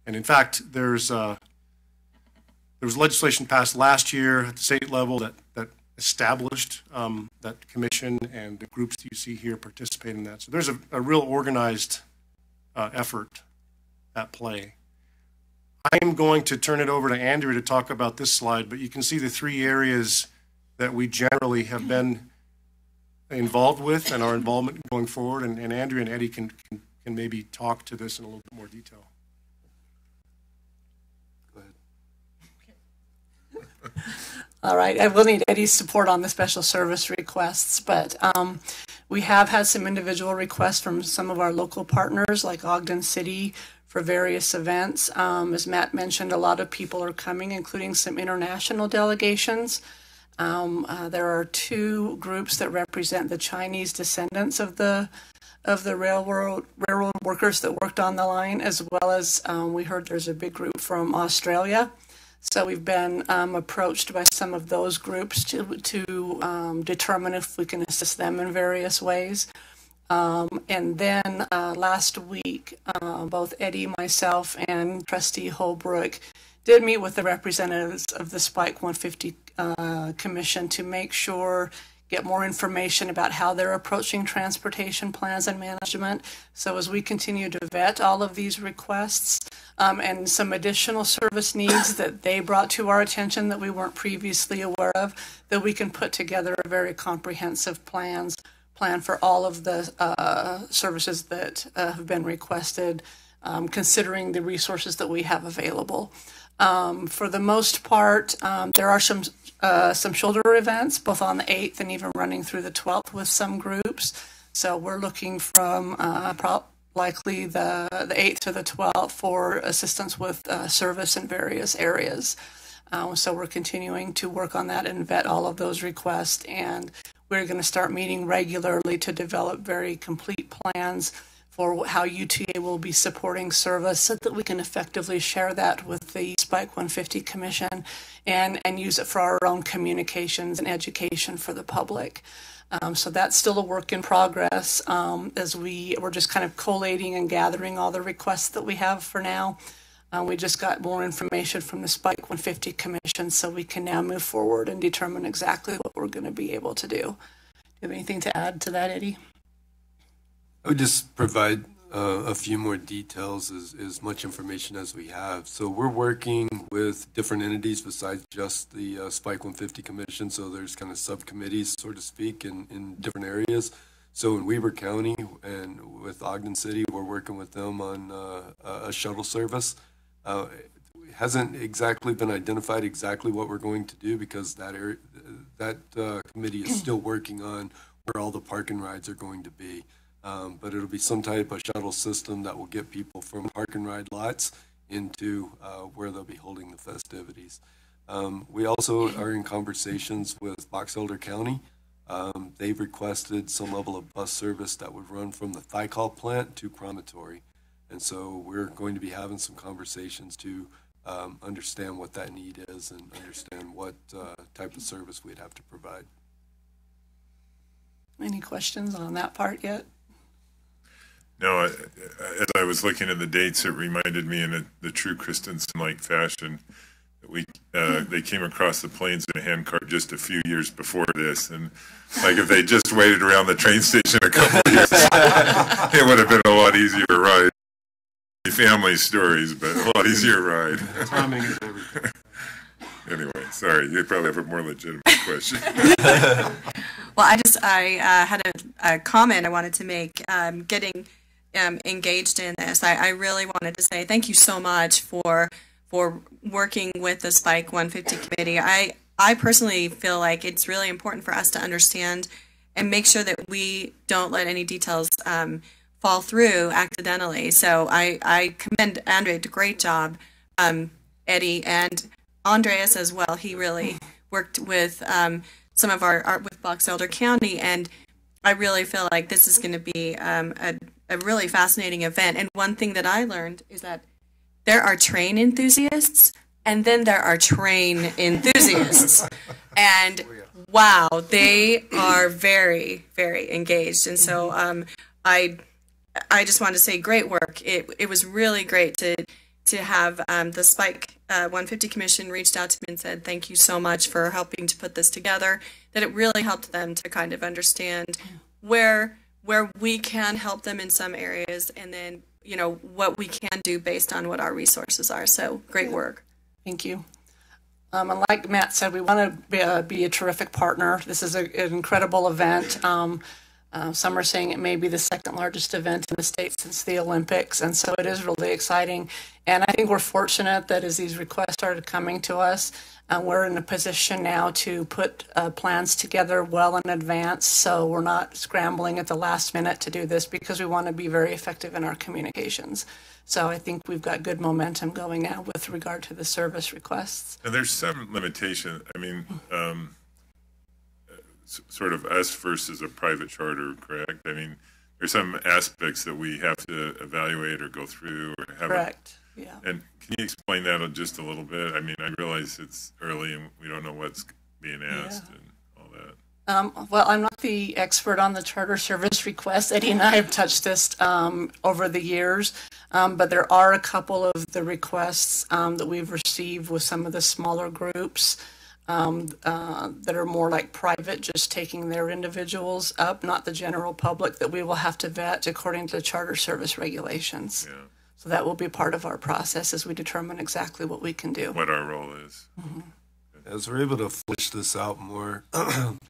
And in fact, there was legislation passed last year at the state level that established that commission, and the groups that you see here participate in that. So there's a real organized effort at play. I'm going to turn it over to Andrea to talk about this slide, but you can see the three areas that we generally have been involved with and our involvement going forward, and Andrea and Eddie can maybe talk to this in a little bit more detail. Go ahead. All right, I will need Eddie's support on the special service requests, but we have had some individual requests from some of our local partners like Ogden City for various events. As Matt mentioned, a lot of people are coming, including some international delegations. There are two groups that represent the Chinese descendants of the railroad workers that worked on the line, as well as we heard there's a big group from Australia. So we've been approached by some of those groups to determine if we can assist them in various ways. And then last week, both Eddie, myself, and Trustee Holbrook did meet with the representatives of the Spike 150 Commission to make sure, get more information about how they're approaching transportation plans and management. So as we continue to vet all of these requests and some additional service needs that they brought to our attention that we weren't previously aware of, that we can put together a very comprehensive plan for all of the services that have been requested, considering the resources that we have available. For the most part, there are some shoulder events, both on the 8th and even running through the 12th with some groups. So we're looking from likely the 8th to the 12th for assistance with service in various areas. So we're continuing to work on that and vet all of those requests, and we're going to start meeting regularly to develop very complete plans for how UTA will be supporting service so that we can effectively share that with the Spike 150 Commission and use it for our own communications and education for the public. So that's still a work in progress as we're just kind of collating and gathering all the requests that we have for now. We just got more information from the Spike 150 Commission, so we can now move forward and determine exactly what we're going to be able to do. Do you have anything to add to that, Eddie? I would just provide a few more details, as much information as we have. So we're working with different entities besides just the Spike 150 Commission, so there's kind of subcommittees, so to speak, in different areas. So in Weber County and with Ogden City, we're working with them on a shuttle service. It hasn't exactly been identified exactly what we're going to do because that committee is still working on where all the park and rides are going to be. But it'll be some type of shuttle system that will get people from park and ride lots into where they'll be holding the festivities. We also are in conversations with Box Elder County. They've requested some level of bus service that would run from the Thicol plant to Promontory. And so we're going to be having some conversations to understand what that need is and understand what type of service we'd have to provide. Any questions on that part yet? No, as I was looking at the dates, it reminded me in the true Christensen-like fashion that they came across the plains in a handcart just a few years before this, and like if they just waited around the train station a couple of years, it would have been a lot easier ride. Family stories, but a lot easier ride. Timing is everything. Anyway, sorry, you probably have a more legitimate question. Well, I had a comment I wanted to make. Getting engaged in this, I really wanted to say thank you so much for working with the Spike 150 committee. I personally feel like it's really important for us to understand and make sure that we don't let any details fall through accidentally. So I commend Andre, did a great job, Eddie, and Andreas as well. He really worked with some of our with Box Elder County, and I really feel like this is going to be a really fascinating event. And one thing that I learned is that there are train enthusiasts, and then there are train enthusiasts. And wow, they are very, very engaged. And so I just wanted to say great work. It was really great to have the Spike 150 Commission reached out to me and said thank you so much for helping to put this together, that it really helped them to kind of understand where we can help them in some areas, and then what we can do based on what our resources are. So great work. Thank you. And like Matt said, we want to be a terrific partner. This is an incredible event. Some are saying it may be the second largest event in the state since the Olympics, and so it is really exciting. And I think we're fortunate that as these requests started coming to us, we're in a position now to put plans together well in advance, so we're not scrambling at the last minute to do this because we want to be very effective in our communications. So I think we've got good momentum going now with regard to the service requests. And there's some limitation. I mean, sort of us versus a private charter, correct? I mean, there's some aspects that we have to evaluate or go through or have. Correct. Yeah. And can you explain that just a little bit? I mean, I realize it's early and we don't know what's being asked and all that. Well, I'm not the expert on the charter service request. Eddie and I have touched this over the years, but there are a couple of the requests that we've received with some of the smaller groups that are more like private, just taking their individuals up, not the general public, that we will have to vet according to the charter service regulations. Yeah. So that will be part of our process as we determine exactly what we can do. What our role is. Mm-hmm. As we're able to flesh this out more,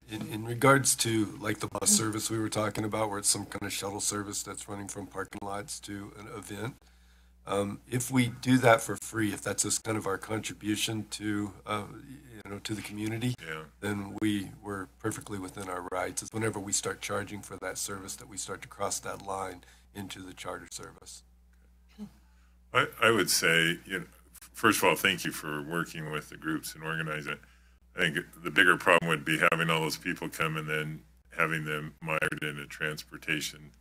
in regards to like the bus service we were talking about, where it's some kind of shuttle service that's running from parking lots to an event, If we do that for free, if that's just kind of our contribution to, to the community, then we're perfectly within our rights. It's whenever we start charging for that service that we start to cross that line into the charter service. I would say, first of all, thank you for working with the groups and organizing it. I think the bigger problem would be having all those people come and then having them mired in a transportation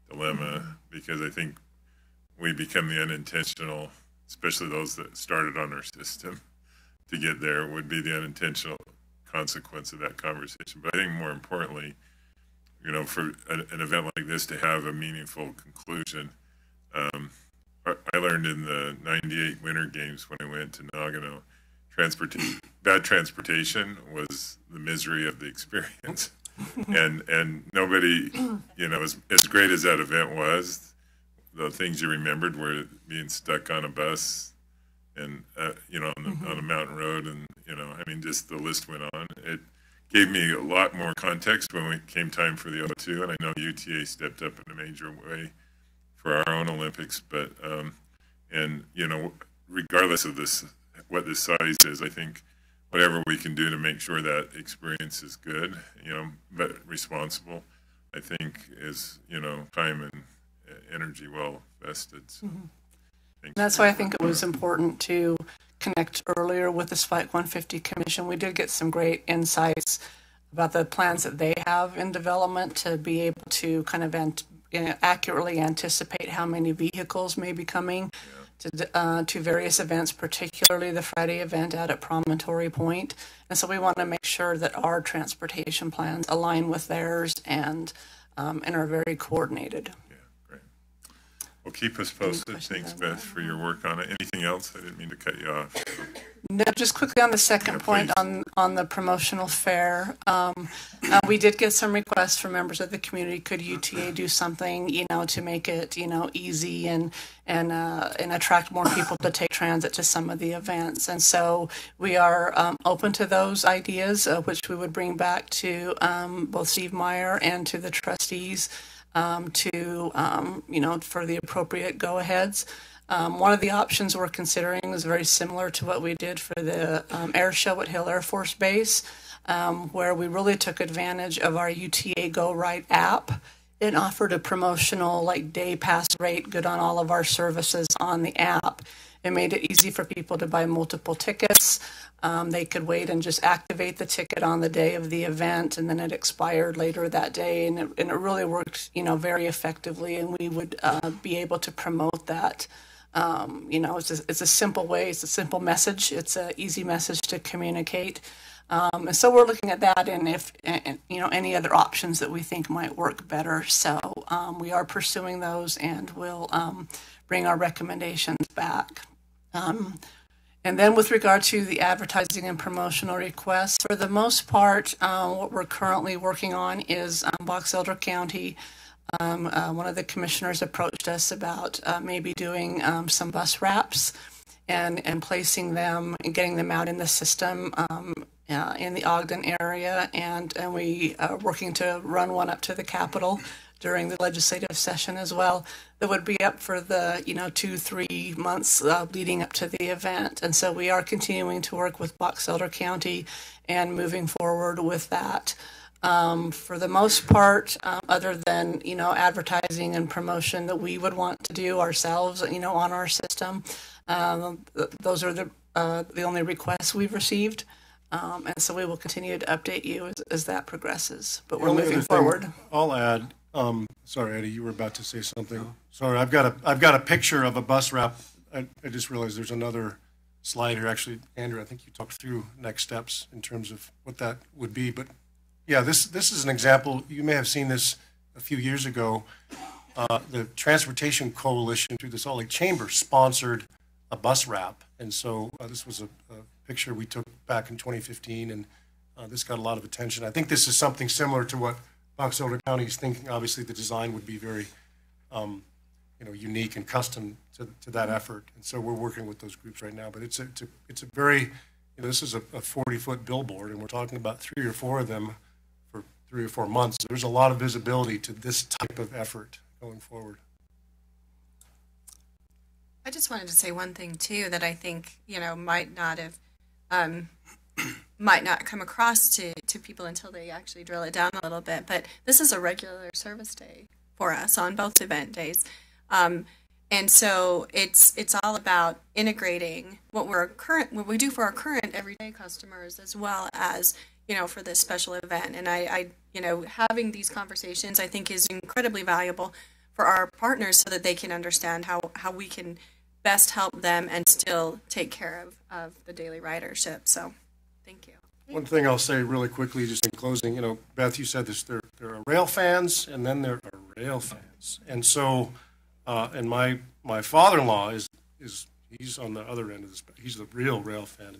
dilemma, because I think we become the unintentional, especially those that started on our system to get there, would be the unintentional consequence of that conversation. But I think more importantly, for an event like this to have a meaningful conclusion, I learned in the '98 Winter Games when I went to Nagano, bad transportation was the misery of the experience. and nobody, as great as that event was, the things you remembered were being stuck on a bus and, on a mountain road. And, just the list went on. It gave me a lot more context when it came time for the O2. And I know UTA stepped up in a major way for our own Olympics. But, regardless of what this size is, I think whatever we can do to make sure that experience is good, but responsible, I think is, time and energy well vested. So that's why I think it was important to connect earlier with the Spike 150 Commission. We did get some great insights about the plans that they have in development to be able to kind of accurately anticipate how many vehicles may be coming to various events, particularly the Friday event out at Promontory Point. And so we want to make sure that our transportation plans align with theirs and are very coordinated. Yeah, great. Well, keep us posted. Thanks, Beth, for your work on it. Anything else? I didn't mean to cut you off. No, just quickly on the second point on the promotional fair. We did get some requests from members of the community. Could UTA do something, to make it, easy and attract more people to take transit to some of the events? And so we are open to those ideas, which we would bring back to both Steve Meyer and to the trustees for the appropriate go-aheads. One of the options we're considering is very similar to what we did for the air show at Hill Air Force Base, where we really took advantage of our UTA Go Right app and offered a promotional day pass rate good on all of our services on the app. It made it easy for people to buy multiple tickets. They could wait and just activate the ticket on the day of the event, and then it expired later that day. And it really worked, very effectively, and we would be able to promote that. It's a simple way. It's a simple message. It's an easy message to communicate. And so we're looking at that, and if any other options that we think might work better. So we are pursuing those, and we'll bring our recommendations back. And then with regard to the advertising and promotional requests, for the most part, what we're currently working on is Box Elder County. One of the commissioners approached us about maybe doing some bus wraps and placing them and getting them out in the system in the Ogden area, and we are working to run one up to the Capitol during the legislative session as well. That would be up for the 2-3 months leading up to the event, and so we are continuing to work with Box Elder County and moving forward with that. For the most part, other than advertising and promotion that we would want to do ourselves, on our system, those are the only requests we've received, and so we will continue to update you as that progresses. But we're moving forward. I'll add. Sorry, Eddie, you were about to say something. Sorry, I've got a picture of a bus wrap. I just realized there's another slide here. Actually, Andrew, I think you talked through next steps in terms of what that would be, but. Yeah, this is an example. You may have seen this a few years ago. The Transportation Coalition through the Salt Lake Chamber sponsored a bus wrap. And so this was a picture we took back in 2015, and this got a lot of attention. I think this is something similar to what Box Elder County is thinking. Obviously, the design would be very unique and custom to that effort. And so we're working with those groups right now. But it's a very, this is a 40-foot billboard, and we're talking about 3 or 4 of them 3 or 4 months. There's a lot of visibility to this type of effort going forward. I just wanted to say one thing too that I think, might not have, might not come across to people until they actually drill it down a little bit. But this is a regular service day for us on both event days. And so it's all about integrating what we do for our current everyday customers as well as, for this special event. And I having these conversations I think is incredibly valuable for our partners so that they can understand how we can best help them and still take care of the daily ridership. So thank you. One thing I'll say really quickly, just in closing, Beth, you said this, there are rail fans and then there are rail fans. And so, and my father-in-law he's on the other end of this, he's the real rail fan.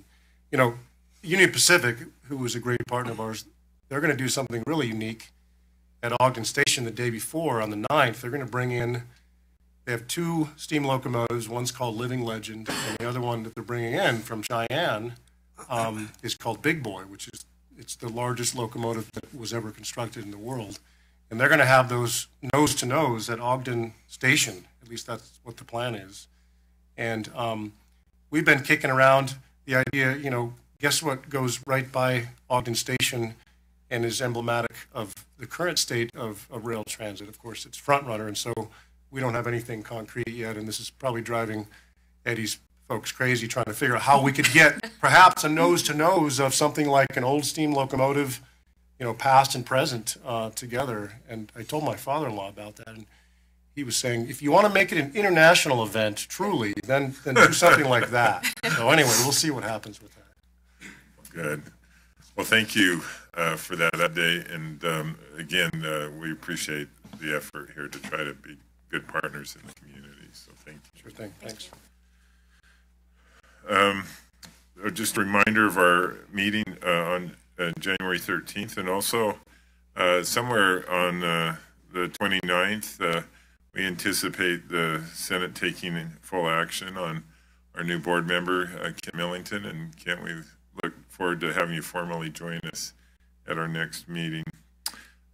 And, Union Pacific, who was a great partner of ours, they're going to do something really unique at Ogden Station the day before on the 9th. They're going to bring in, they have 2 steam locomotives. One's called Living Legend, and the other one that they're bringing in from Cheyenne is called Big Boy, it's the largest locomotive that was ever constructed in the world. And they're going to have those nose-to-nose at Ogden Station. At least that's what the plan is. And we've been kicking around the idea, guess what goes right by Ogden Station and is emblematic of the current state of rail transit? Of course, it's front runner, and so we don't have anything concrete yet, and this is probably driving Eddie's folks crazy trying to figure out how we could get perhaps a nose-to-nose of something like an old steam locomotive, past and present together. And I told my father-in-law about that, and he was saying, if you want to make it an international event, truly, then do something like that. So anyway, we'll see what happens with that. Good. Well, thank you for that update. And again, we appreciate the effort here to try to be good partners in the community. So thank you. Sure thing. Thanks. Just a reminder of our meeting on January 13th, and also somewhere on the 29th, we anticipate the Senate taking full action on our new board member, Kim Millington, and can't we look forward to having you formally join us at our next meeting.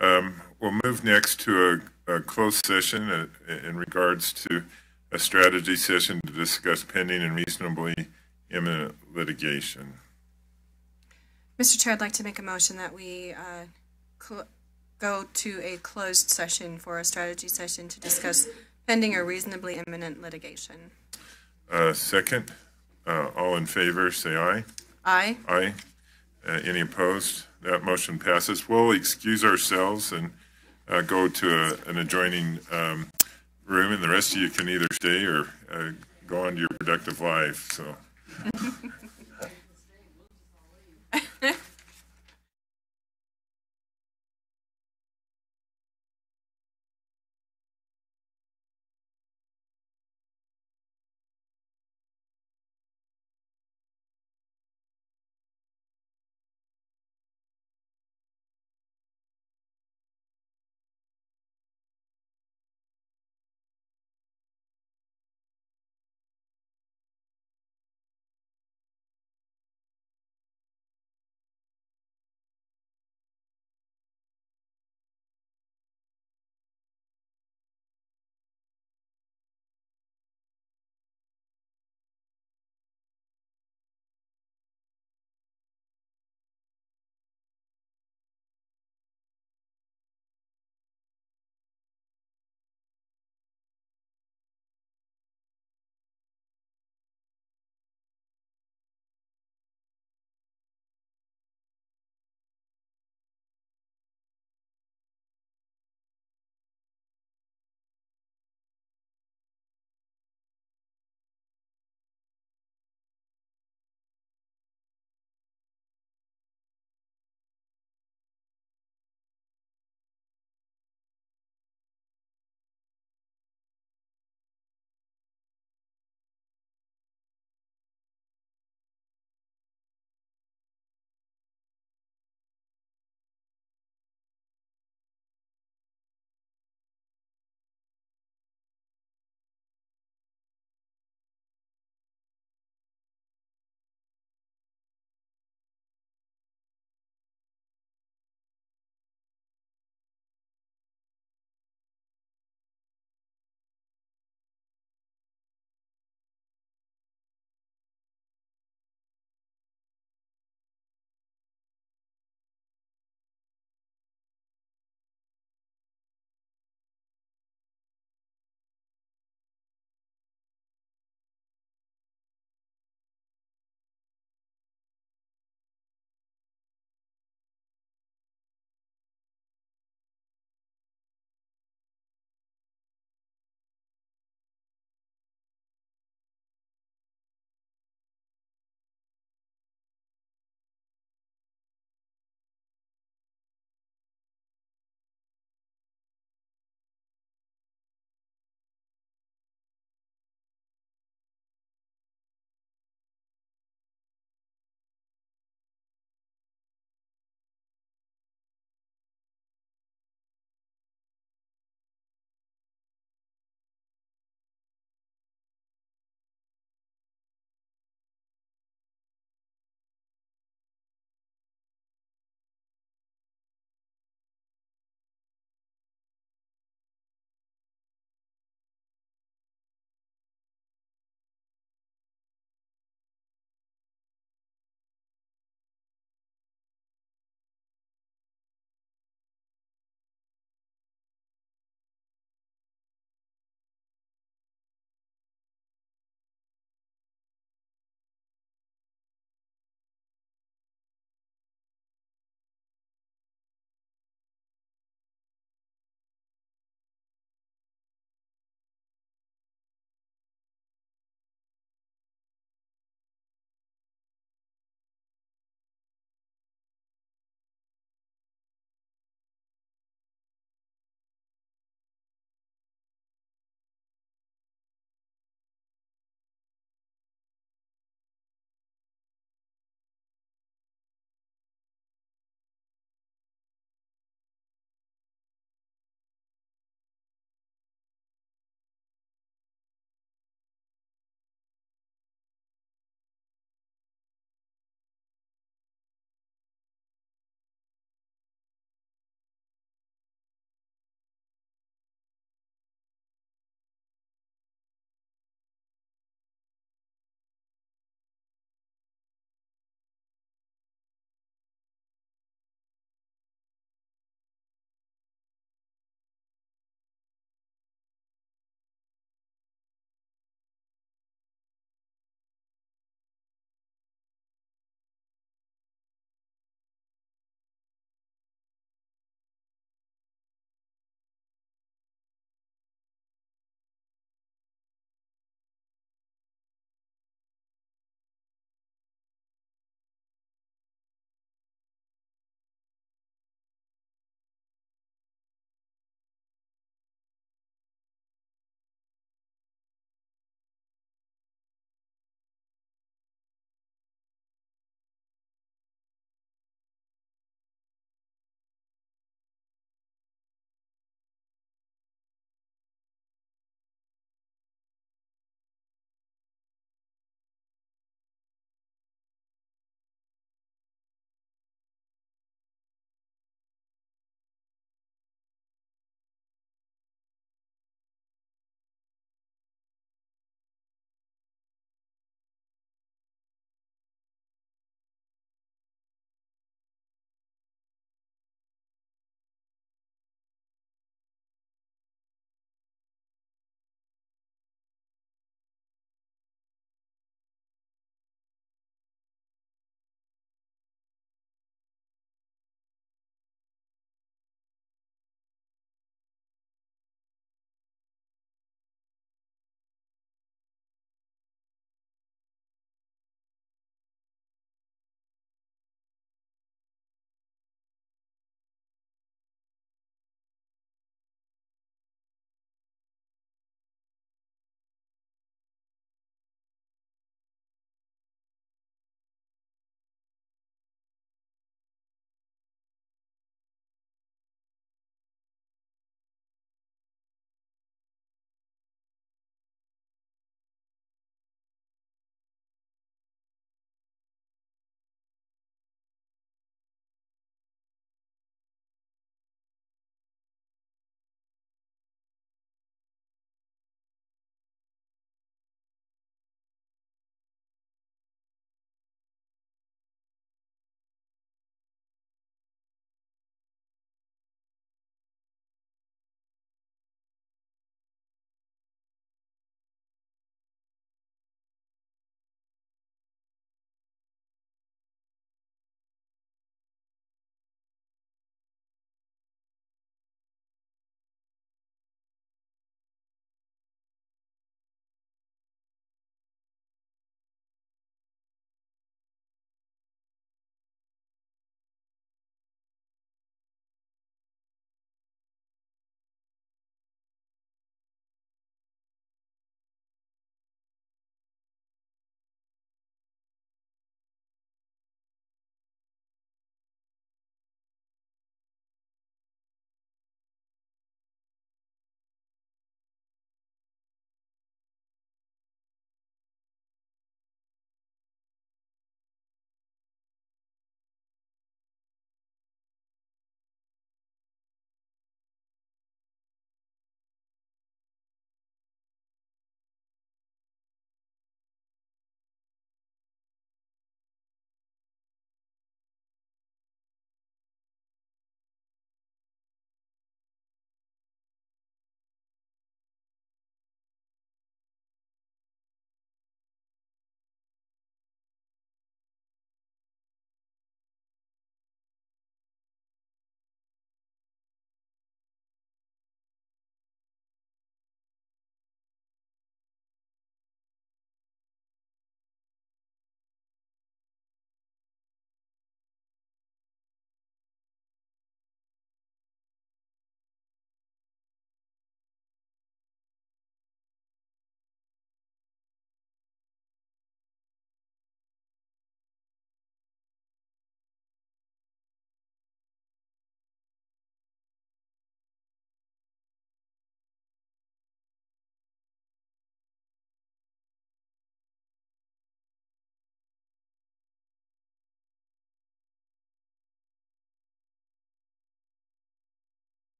We'll move next to a closed session in regards to a strategy session to discuss pending and reasonably imminent litigation. Mr. Chair, I'd like to make a motion that we go to a closed session for a strategy session to discuss pending or reasonably imminent litigation. Second, all in favor, say aye. Aye. Aye. Any opposed? That motion passes. We'll excuse ourselves and go to an adjoining room, and the rest of you can either stay or go on to your productive life. So.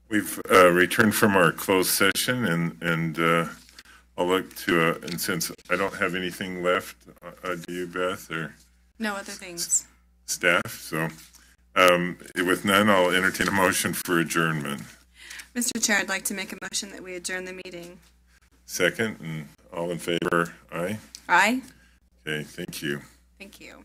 We've returned from our closed session, and I'll look to, and since I don't have anything left, do you, Beth, or No other things. staff? So with none, I'll entertain a motion for adjournment. Mr. Chair, I'd like to make a motion that we adjourn the meeting. Second, and all in favor, aye? Aye. Okay, thank you. Thank you.